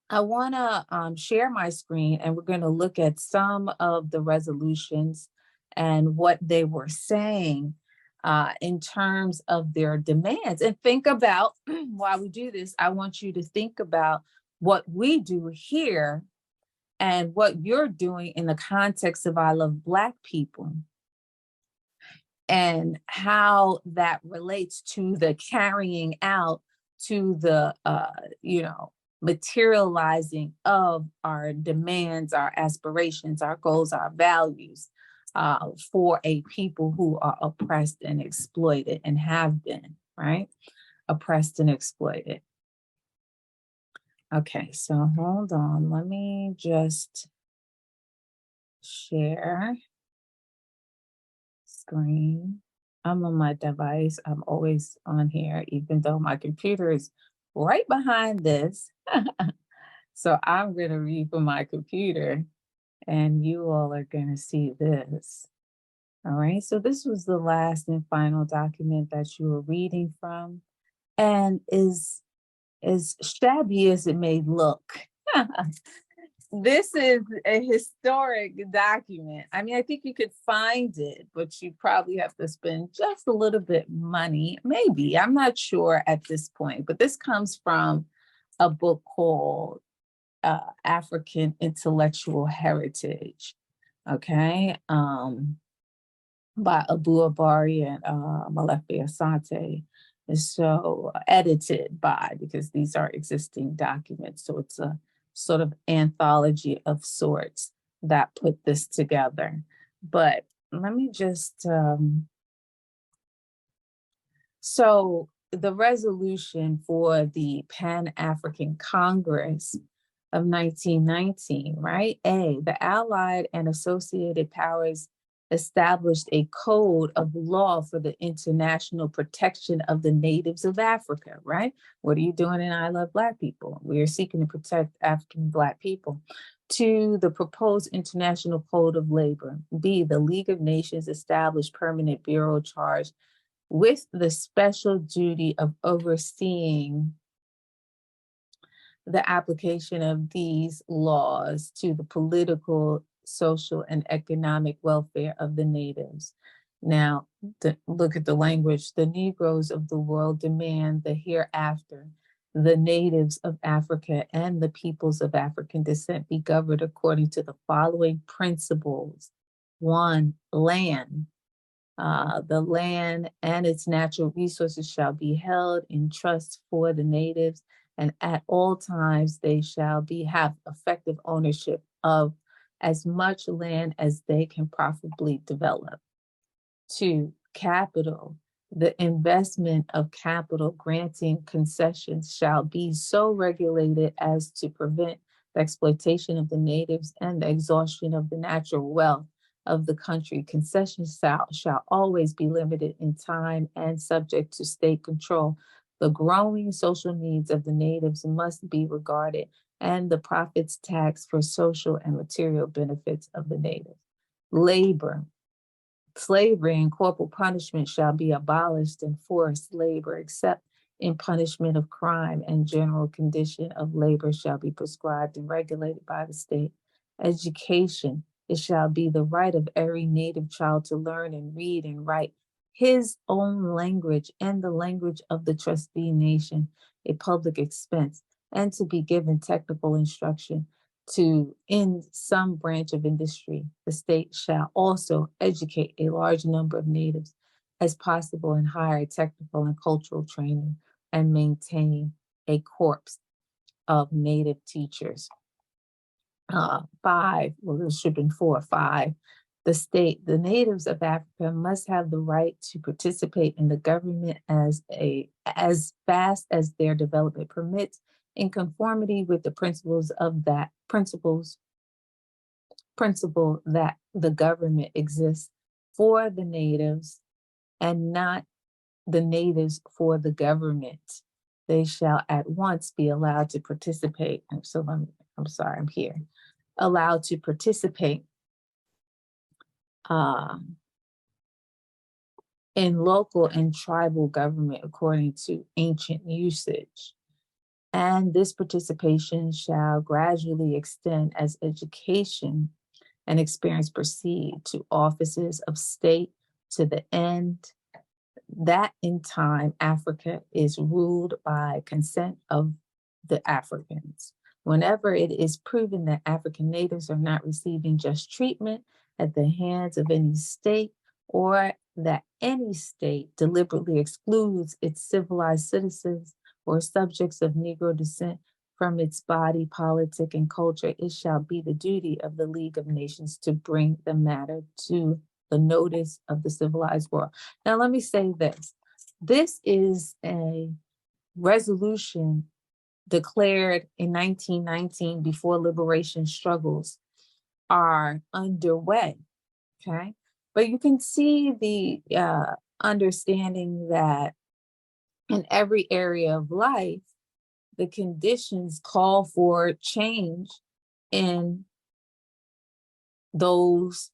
I wanna share my screen, and we're gonna look at some of the resolutions and what they were saying in terms of their demands. And think about, while we do this, I want you to think about what we do here and what you're doing in the context of I Love Black People, and how that relates to the carrying out, to the, materializing of our demands, our aspirations, our goals, our values, for a people who are oppressed and exploited and have been, right? Oppressed and exploited. Okay, so hold on, let me just share screen. I'm on my device, I'm always on here, even though my computer is right behind this. So I'm going to read from my computer and you all are going to see this. All right. So this was the last and final document that you were reading from, and is as shabby as it may look. This is a historic document. I mean, I think you could find it, but you probably have to spend just a little bit money. Maybe, I'm not sure at this point, but this comes from a book called African Intellectual Heritage, okay, by Abu Abari and Malefi Asante. And so edited by, because these are existing documents. So it's a sort of anthology of sorts that put this together. But let me just, so the resolution for the Pan-African Congress of 1919, right? A, the Allied and associated powers established a code of law for the international protection of the natives of Africa, right? What are you doing in I Love Black People? We are seeking to protect African Black people. To the proposed International Code of Labor. B, the League of Nations established permanent bureau charged with the special duty of overseeing the application of these laws to the political, social, and economic welfare of the natives. Now, look at the language. The Negroes of the world demand the hereafter. The natives of Africa and the peoples of African descent be governed according to the following principles. 1, land. The land and its natural resources shall be held in trust for the natives, and at all times they shall have effective ownership of as much land as they can profitably develop. 2, capital. The investment of capital granting concessions shall be so regulated as to prevent the exploitation of the natives and the exhaustion of the natural wealth of the country. Concessions shall always be limited in time and subject to state control. The growing social needs of the natives must be regarded, and the profits taxed for social and material benefits of the natives. Labor. Slavery and corporal punishment shall be abolished, and forced labor, except in punishment of crime, and general condition of labor shall be prescribed and regulated by the state. Education. It shall be the right of every native child to learn and read and write his own language and the language of the trustee nation, a public expense, and to be given technical instruction in some branch of industry. The state shall also educate a large number of natives as possible and hire technical and cultural training and maintain a corps of native teachers. 5, well, this should have been 4 or 5. The natives of Africa must have the right to participate in the government as fast as their development permits, in conformity with the principle that the government exists for the natives and not the natives for the government. They shall at once be allowed to participate. Allowed to participate in local and tribal government according to ancient usage. And this participation shall gradually extend as education and experience proceed to offices of state, to the end that in time Africa is ruled by consent of the Africans. Whenever it is proven that African natives are not receiving just treatment at the hands of any state, or that any state deliberately excludes its civilized citizens or subjects of Negro descent from its body, politic, and culture, it shall be the duty of the League of Nations to bring the matter to the notice of the civilized world. Now, let me say this. This is a resolution declared in 1919 before liberation struggles are underway, okay? But you can see the understanding that in every area of life, the conditions call for change in those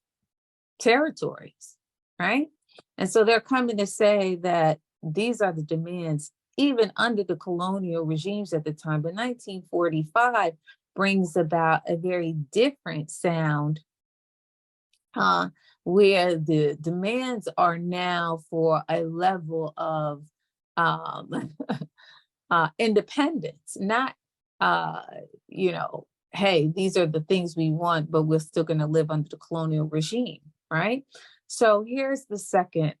territories, right? And so they're coming to say that these are the demands, even under the colonial regimes at the time. But 1945 brings about a very different sound, where the demands are now for a level of independence, not, hey, these are the things we want, but we're still going to live under the colonial regime, right? So here's the second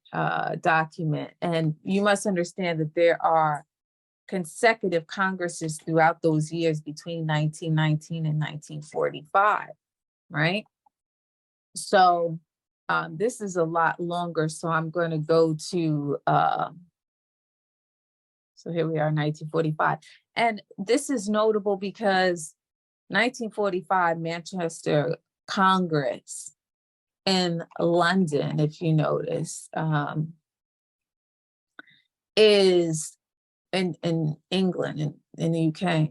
document, and you must understand that there are consecutive Congresses throughout those years between 1919 and 1945, right? So this is a lot longer, so I'm going to go to, so here we are, 1945. And this is notable because 1945 Manchester Congress in London, if you notice, is in England, in the UK,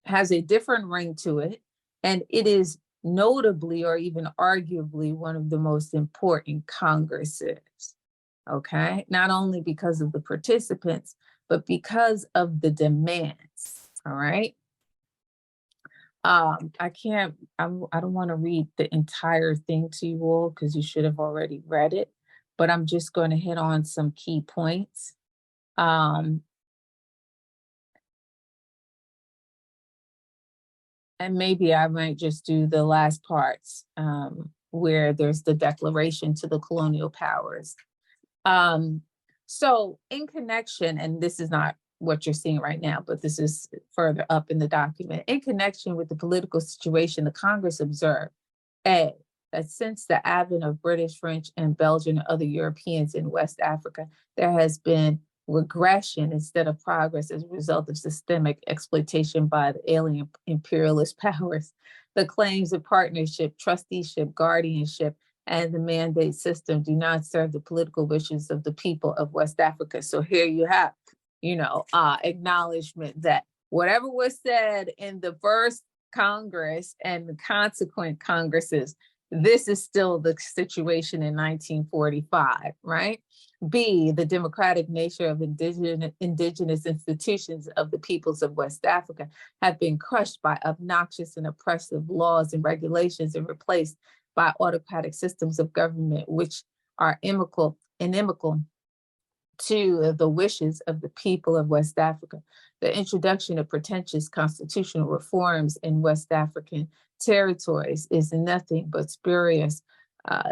has a different ring to it. And it is notably, or even arguably, one of the most important Congresses, okay? Not only because of the participants, but because of the demands, all right? I don't want to read the entire thing to you all because you should have already read it, but I'm just going to hit on some key points. And maybe I might just do the last parts where there's the declaration to the colonial powers. So in connection, and this is not what you're seeing right now, but this is further up in the document. In connection with the political situation, the Congress observed, A, that since the advent of British, French, and Belgian and other Europeans in West Africa, there has been regression instead of progress as a result of systemic exploitation by the alien imperialist powers. The claims of partnership, trusteeship, guardianship, and the mandate system do not serve the political wishes of the people of West Africa. So here you have, acknowledgement that whatever was said in the first Congress and the consequent Congresses, this is still the situation in 1945, right? B, the democratic nature of indigenous institutions of the peoples of West Africa have been crushed by obnoxious and oppressive laws and regulations and replaced by autocratic systems of government, which are inimical to the wishes of the people of West Africa. The introduction of pretentious constitutional reforms in West African territories is nothing but spurious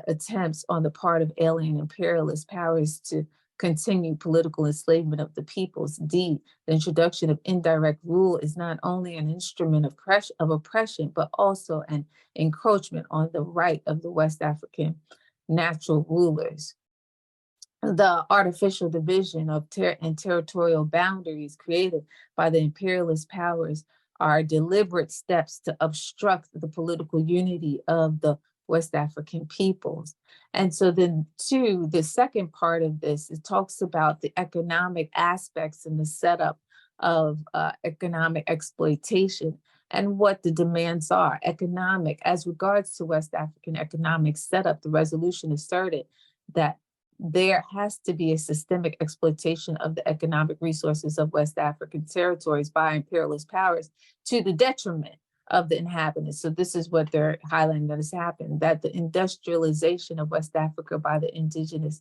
attempts on the part of alien imperialist powers to continue political enslavement of the peoples. D, the introduction of indirect rule is not only an instrument of oppression, but also an encroachment on the right of the West African natural rulers. The artificial division of territorial boundaries created by the imperialist powers are deliberate steps to obstruct the political unity of the West African peoples. And so then two, the second part of this, it talks about the economic aspects and the setup of economic exploitation and what the demands are. Economic, as regards to West African economic setup, the resolution asserted that there has to be a systemic exploitation of the economic resources of West African territories by imperialist powers to the detriment of the inhabitants. So this is what they're highlighting that has happened, that the industrialization of West Africa by the indigenes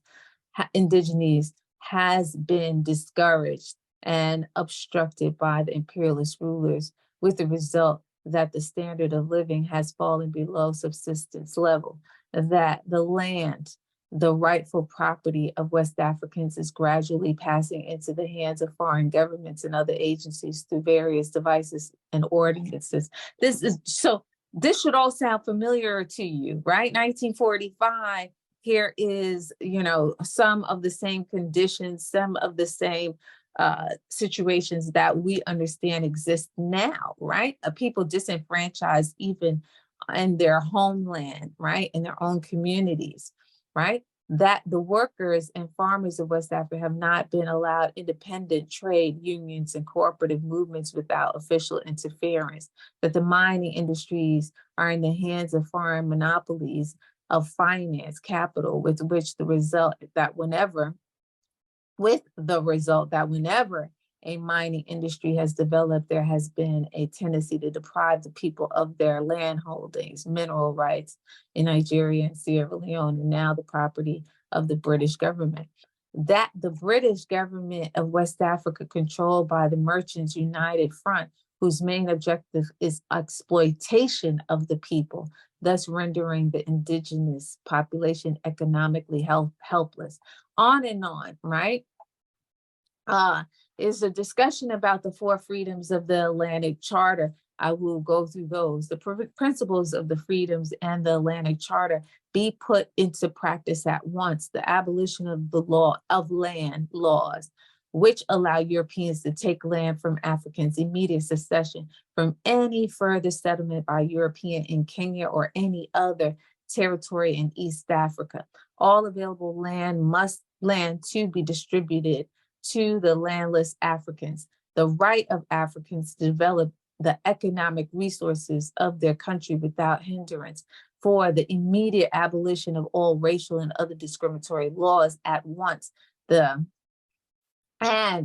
has been discouraged and obstructed by the imperialist rulers, with the result that the standard of living has fallen below subsistence level, that the land, the rightful property of West Africans, is gradually passing into the hands of foreign governments and other agencies through various devices and ordinances. This should all sound familiar to you, right? 1945, here is, some of the same conditions, some of the same situations that we understand exist now, right? People disenfranchised even in their homeland, right? In their own communities, right? that the workers and farmers of West Africa have not been allowed independent trade unions and cooperative movements without official interference, that the mining industries are in the hands of foreign monopolies of finance capital, with the result that whenever a mining industry has developed, there has been a tendency to deprive the people of their land holdings, mineral rights in Nigeria and Sierra Leone, and now the property of the British government. That the British government of West Africa, controlled by the Merchants United Front, whose main objective is exploitation of the people, thus rendering the indigenous population economically helpless. On and on, right? Is a discussion about the 4 freedoms of the Atlantic Charter. I will go through those. The principles of the freedoms and the Atlantic Charter be put into practice at once. The abolition of the law of land laws, which allow Europeans to take land from Africans, immediate secession from any further settlement by European in Kenya or any other territory in East Africa. All available land to be distributed to the landless Africans, the right of Africans to develop the economic resources of their country without hindrance, for the immediate abolition of all racial and other discriminatory laws at once. And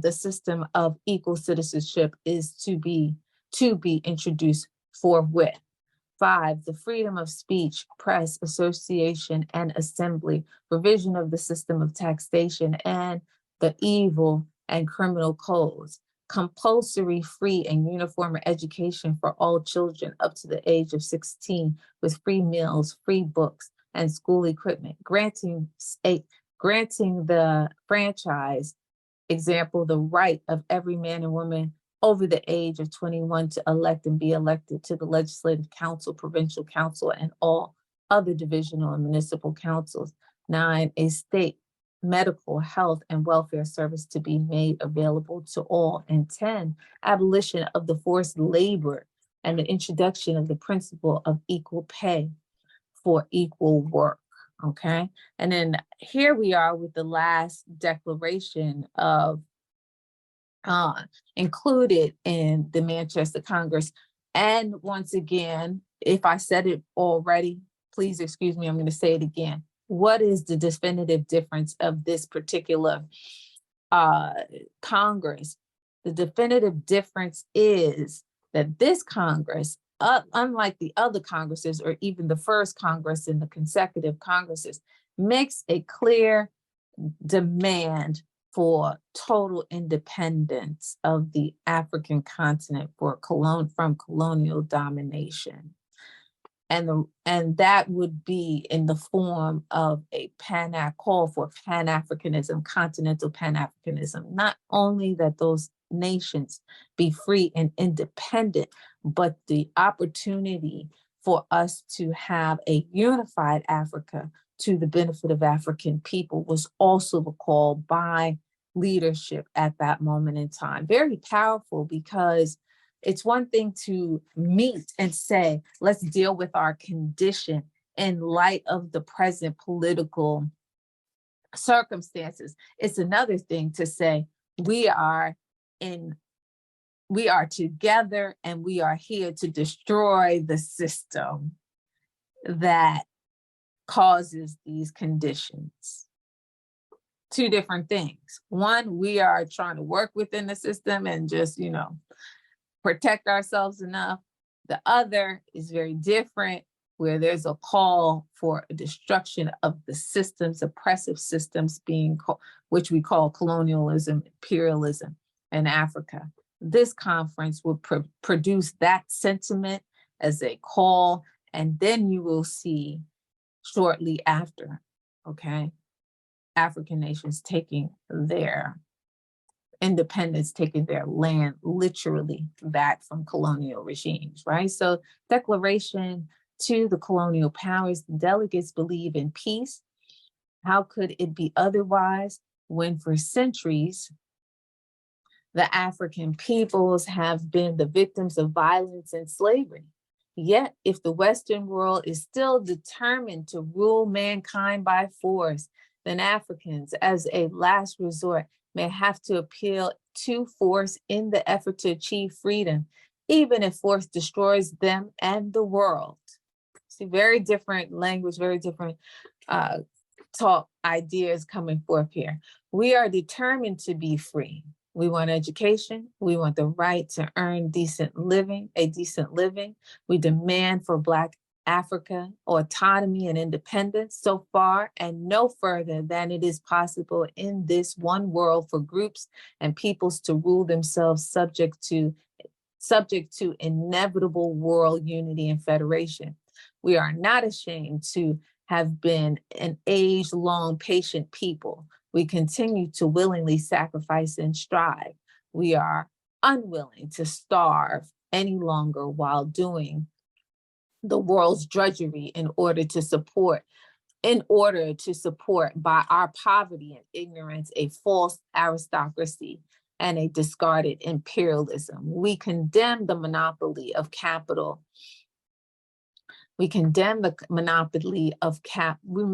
the system of equal citizenship is to be introduced forthwith. 5, the freedom of speech, press, association, and assembly, provision of the system of taxation and the evil and criminal codes, compulsory, free, and uniform education for all children up to the age of 16, with free meals, free books, and school equipment, granting the franchise, example, the right of every man and woman over the age of 21 to elect and be elected to the Legislative Council, Provincial Council, and all other divisional and municipal councils. 9, a state medical, health, and welfare service to be made available to all. And 10, abolition of the forced labor and the introduction of the principle of equal pay for equal work. Okay. And then here we are with the last declaration of included in the Manchester Congress. And once again, if I said it already, please excuse me, I'm going to say it again. What is the definitive difference of this particular Congress? The definitive difference is that this Congress, unlike the other Congresses or even the first Congress and the consecutive Congresses, makes a clear demand for total independence of the African continent from colonial domination. And that would be in the form of a call for Pan-Africanism, continental Pan-Africanism. Not only that those nations be free and independent, but the opportunity for us to have a unified Africa to the benefit of African people was also the call by leadership at that moment in time. Very powerful, because it's one thing to meet and say, let's deal with our condition in light of the present political circumstances. It's another thing to say, we are together and we are here to destroy the system that causes these conditions. Two different things. One, we are trying to work within the system and just, protect ourselves enough. The other is very different, where there's a call for a destruction of the systems, oppressive systems which we call colonialism, imperialism in Africa. This conference will produce that sentiment as a call, and then you will see shortly after, African nations taking their independence, taking their land literally back from colonial regimes, right? So declaration to the colonial powers, the delegates believe in peace. How could it be otherwise when for centuries, the African peoples have been the victims of violence and slavery? Yet, if the Western world is still determined to rule mankind by force, then Africans, as a last resort, may have to appeal to force in the effort to achieve freedom, even if force destroys them and the world. See, very different language, very different talk ideas coming forth here. We are determined to be free. We want education. We want the right to earn decent living, a decent living. We demand for Black Africa autonomy and independence so far and no further than it is possible in this one world for groups and peoples to rule themselves subject to inevitable world unity and federation. We are not ashamed to have been an age-long patient people. We continue to willingly sacrifice and strive. We are unwilling to starve any longer while doing the world's drudgery in order to support by our poverty and ignorance a false aristocracy and a discarded imperialism. We condemn the monopoly of capital. We condemn the monopoly of capital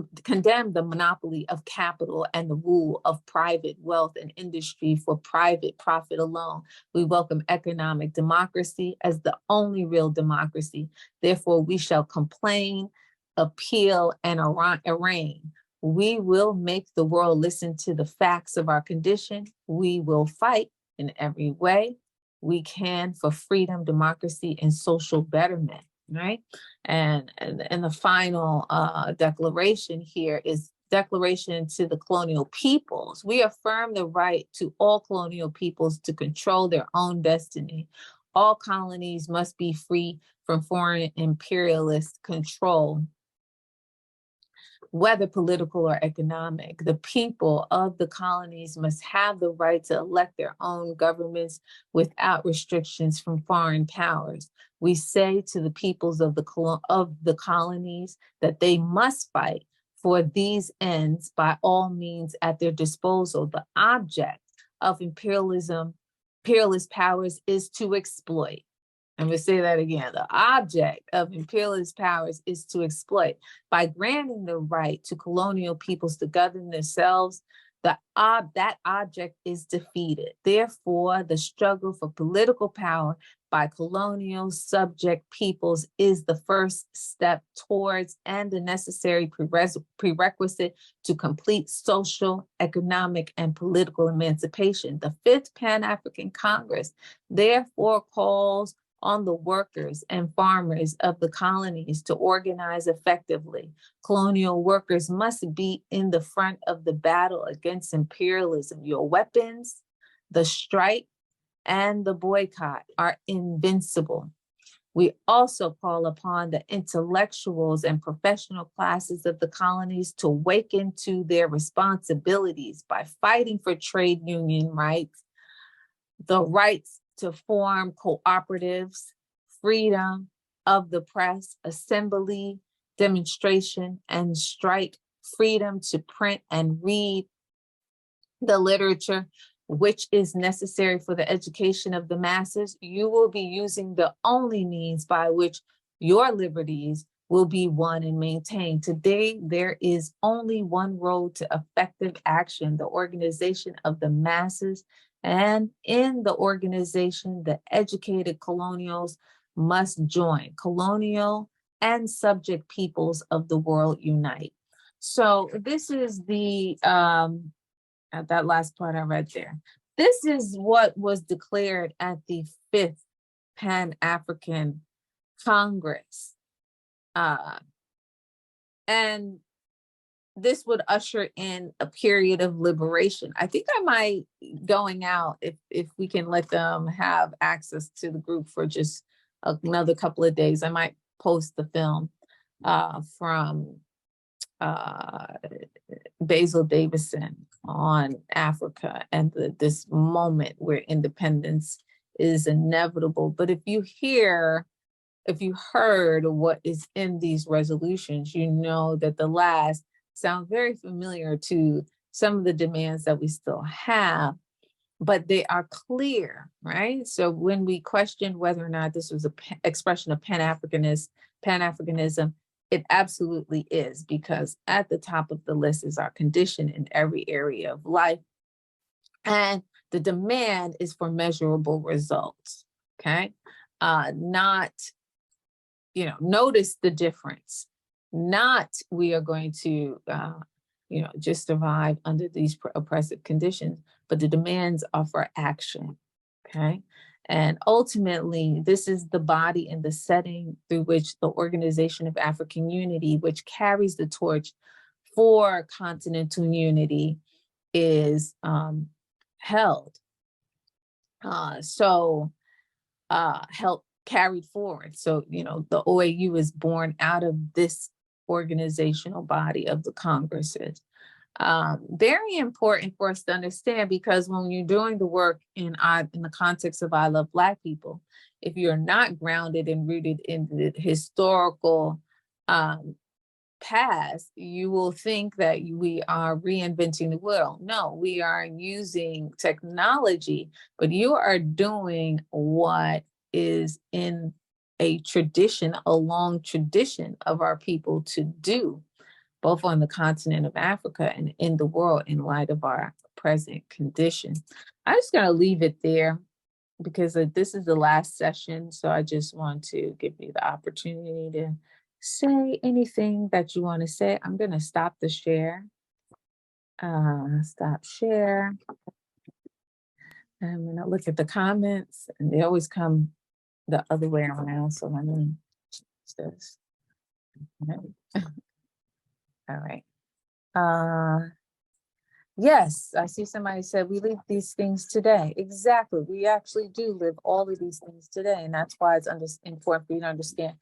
and the rule of private wealth and industry for private profit alone. We welcome economic democracy as the only real democracy. Therefore, we shall complain, appeal, and arraign. We will make the world listen to the facts of our condition. We will fight in every way we can for freedom, democracy, and social betterment. Right. And the final declaration here is declaration to the colonial peoples. We affirm the right to all colonial peoples to control their own destiny. All colonies must be free from foreign imperialist control, whether political or economic. The people of the colonies must have the right to elect their own governments without restrictions from foreign powers. We say to the peoples of the colonies that they must fight for these ends by all means at their disposal. The object of imperialist powers is to exploit. I'm going to say that again. The object of imperialist powers is to exploit. By granting the right to colonial peoples to govern themselves, that object is defeated. Therefore, the struggle for political power by colonial subject peoples is the first step towards and the necessary prerequisite to complete social, economic, and political emancipation. The Fifth Pan-African Congress therefore calls on the workers and farmers of the colonies to organize effectively. Colonial workers must be in the front of the battle against imperialism. Your weapons, the strike, and the boycott are invincible. We also call upon the intellectuals and professional classes of the colonies to awaken to their responsibilities by fighting for trade union rights, the rights to form cooperatives, freedom of the press, assembly, demonstration, and strike, freedom to print and read the literature which is necessary for the education of the masses. You will be using the only means by which your liberties will be won and maintained. Today, there is only one road to effective action, the organization of the masses. And in the organization, the educated colonials must join. Colonial and subject peoples of the world unite. So this is the, that last part I read there. This is what was declared at the Fifth Pan-African Congress. And this would usher in a period of liberation. I think I might going out if we can let them have access to the group for just another couple of days. I might post the film from Basil Davison on Africa and this moment where independence is inevitable. But if you heard what is in these resolutions, you know that the last sound very familiar to some of the demands that we still have, but they are clear, right? So when we questioned whether or not this was an expression of Pan-Africanism, it absolutely is, because at the top of the list is our condition in every area of life. And the demand is for measurable results, okay? Not, notice the difference. Not we are going to, just survive under these oppressive conditions, but the demands are for action, okay? And ultimately, this is the body and the setting through which the Organization of African Unity, which carries the torch for continental unity, is held. Help carried forward. So, the OAU is born out of this organizational body of the Congresses. Very important for us to understand, because when you're doing the work in the context of I Love Black People, if you're not grounded and rooted in the historical past, you will think that we are reinventing the wheel. No, we are using technology, but you are doing what is in a tradition, a long tradition of our people to do, both on the continent of Africa and in the world in light of our present condition. I'm just going to leave it there because this is the last session. So I just want to give you the opportunity to say anything that you want to say. I'm going to stop the share. Stop share. I'm going to look at the comments, and they always come the other way around. So let me change this. All right. Yes, I see somebody said we live these things today. Exactly. We actually do live all of these things today. And that's why it's important for you to understand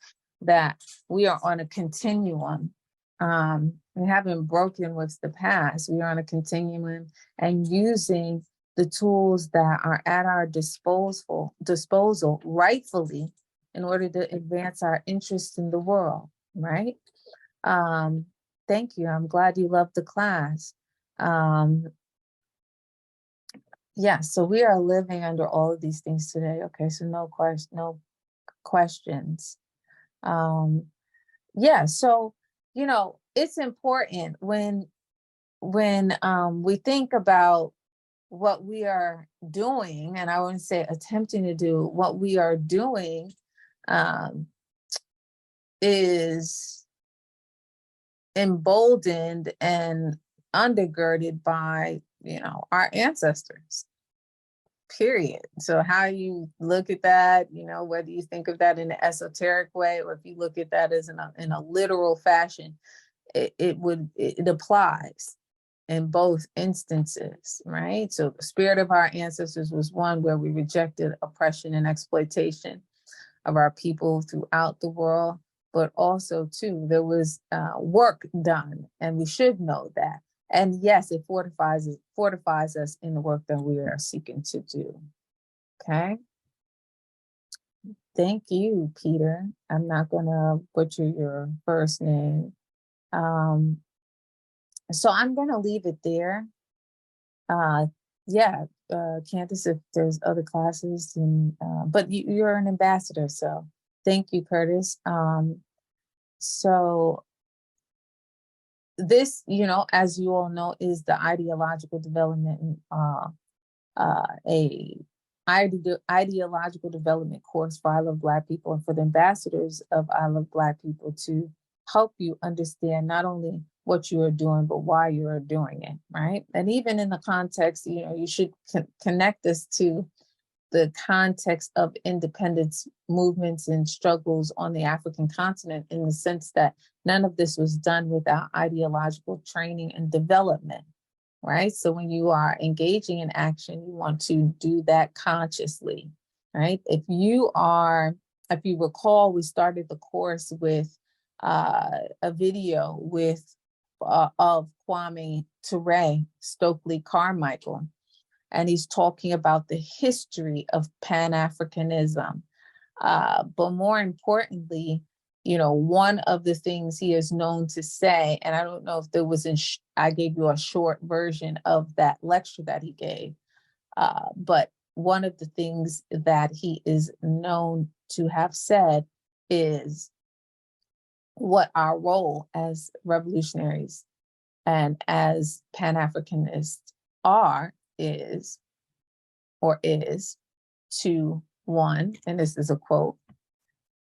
that we are on a continuum. We haven't broken with the past. We are on a continuum and using the tools that are at our disposal rightfully in order to advance our interests in the world, right? Thank you. I'm glad you loved the class. Yeah, so we are living under all of these things today. Okay, so no questions. Yeah, so it's important when we think about what we are doing, and I wouldn't say attempting to do, what we are doing is emboldened and undergirded by our ancestors, period. So how you look at that, whether you think of that in an esoteric way or if you look at that as in a literal fashion, it applies in both instances, right? So the spirit of our ancestors was one where we rejected oppression and exploitation of our people throughout the world, but also too, there was work done, and we should know that. And yes, it fortifies us in the work that we are seeking to do. Okay. Thank you, Peter. I'm not gonna butcher your first name. So I'm gonna leave it there. Candace, if there's other classes, but you're an ambassador, so thank you, Curtis. So this, as you all know, is the ideological development, ideological development course for I Love Black People and for the ambassadors of I Love Black People to help you understand not only what you are doing, but why you are doing it, right? And even in the context, you should connect this to the context of independence movements and struggles on the African continent, in the sense that none of this was done without ideological training and development, right? So when you are engaging in action, you want to do that consciously, right? If you recall, we started the course with a video of Kwame Ture, Stokely Carmichael, and he's talking about the history of Pan-Africanism. But more importantly, one of the things he is known to say, and I don't know if there was I gave you a short version of that lecture that he gave, but one of the things that he is known to have said is, what our role as revolutionaries and as Pan-Africanists is to, one, and this is a quote,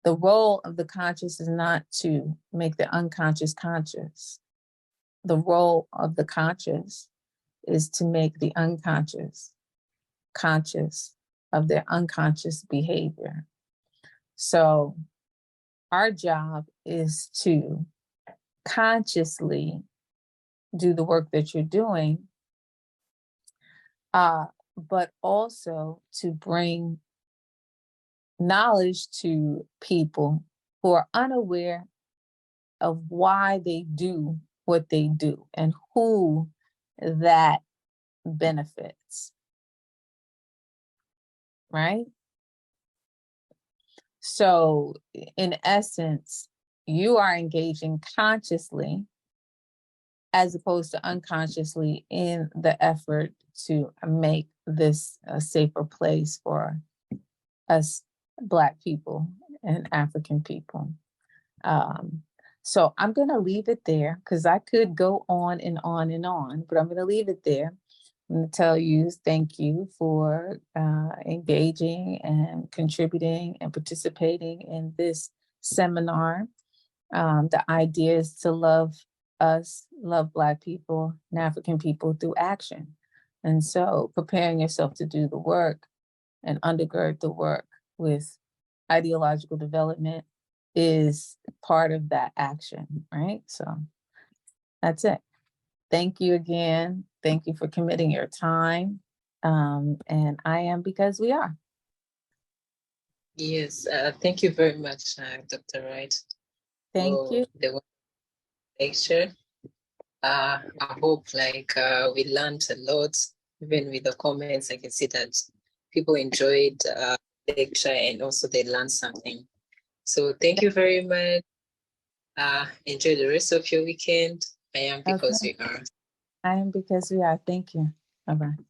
the role of the conscious is not to make the unconscious conscious. The role of the conscious is to make the unconscious conscious of their unconscious behavior. So our job is to consciously do the work that you're doing, but also to bring knowledge to people who are unaware of why they do what they do and who that benefits, right? So in essence, you are engaging consciously as opposed to unconsciously in the effort to make this a safer place for us Black people and African people. So I'm going to leave it there because I could go on and on and on, but I'm going to leave it there. I'm going to tell you thank you for engaging and contributing and participating in this seminar. The idea is to love us, love Black people and African people through action. And so preparing yourself to do the work and undergird the work with ideological development is part of that action, right? So that's it. Thank you again. Thank you for committing your time. And I am because we are. Yes, thank you very much, Dr. Wright. Thank you. The lecture. I hope we learned a lot, even with the comments. I can see that people enjoyed the lecture and also they learned something. So thank you very much. Enjoy the rest of your weekend. I am because we are. I am because we are. Thank you. Bye-bye.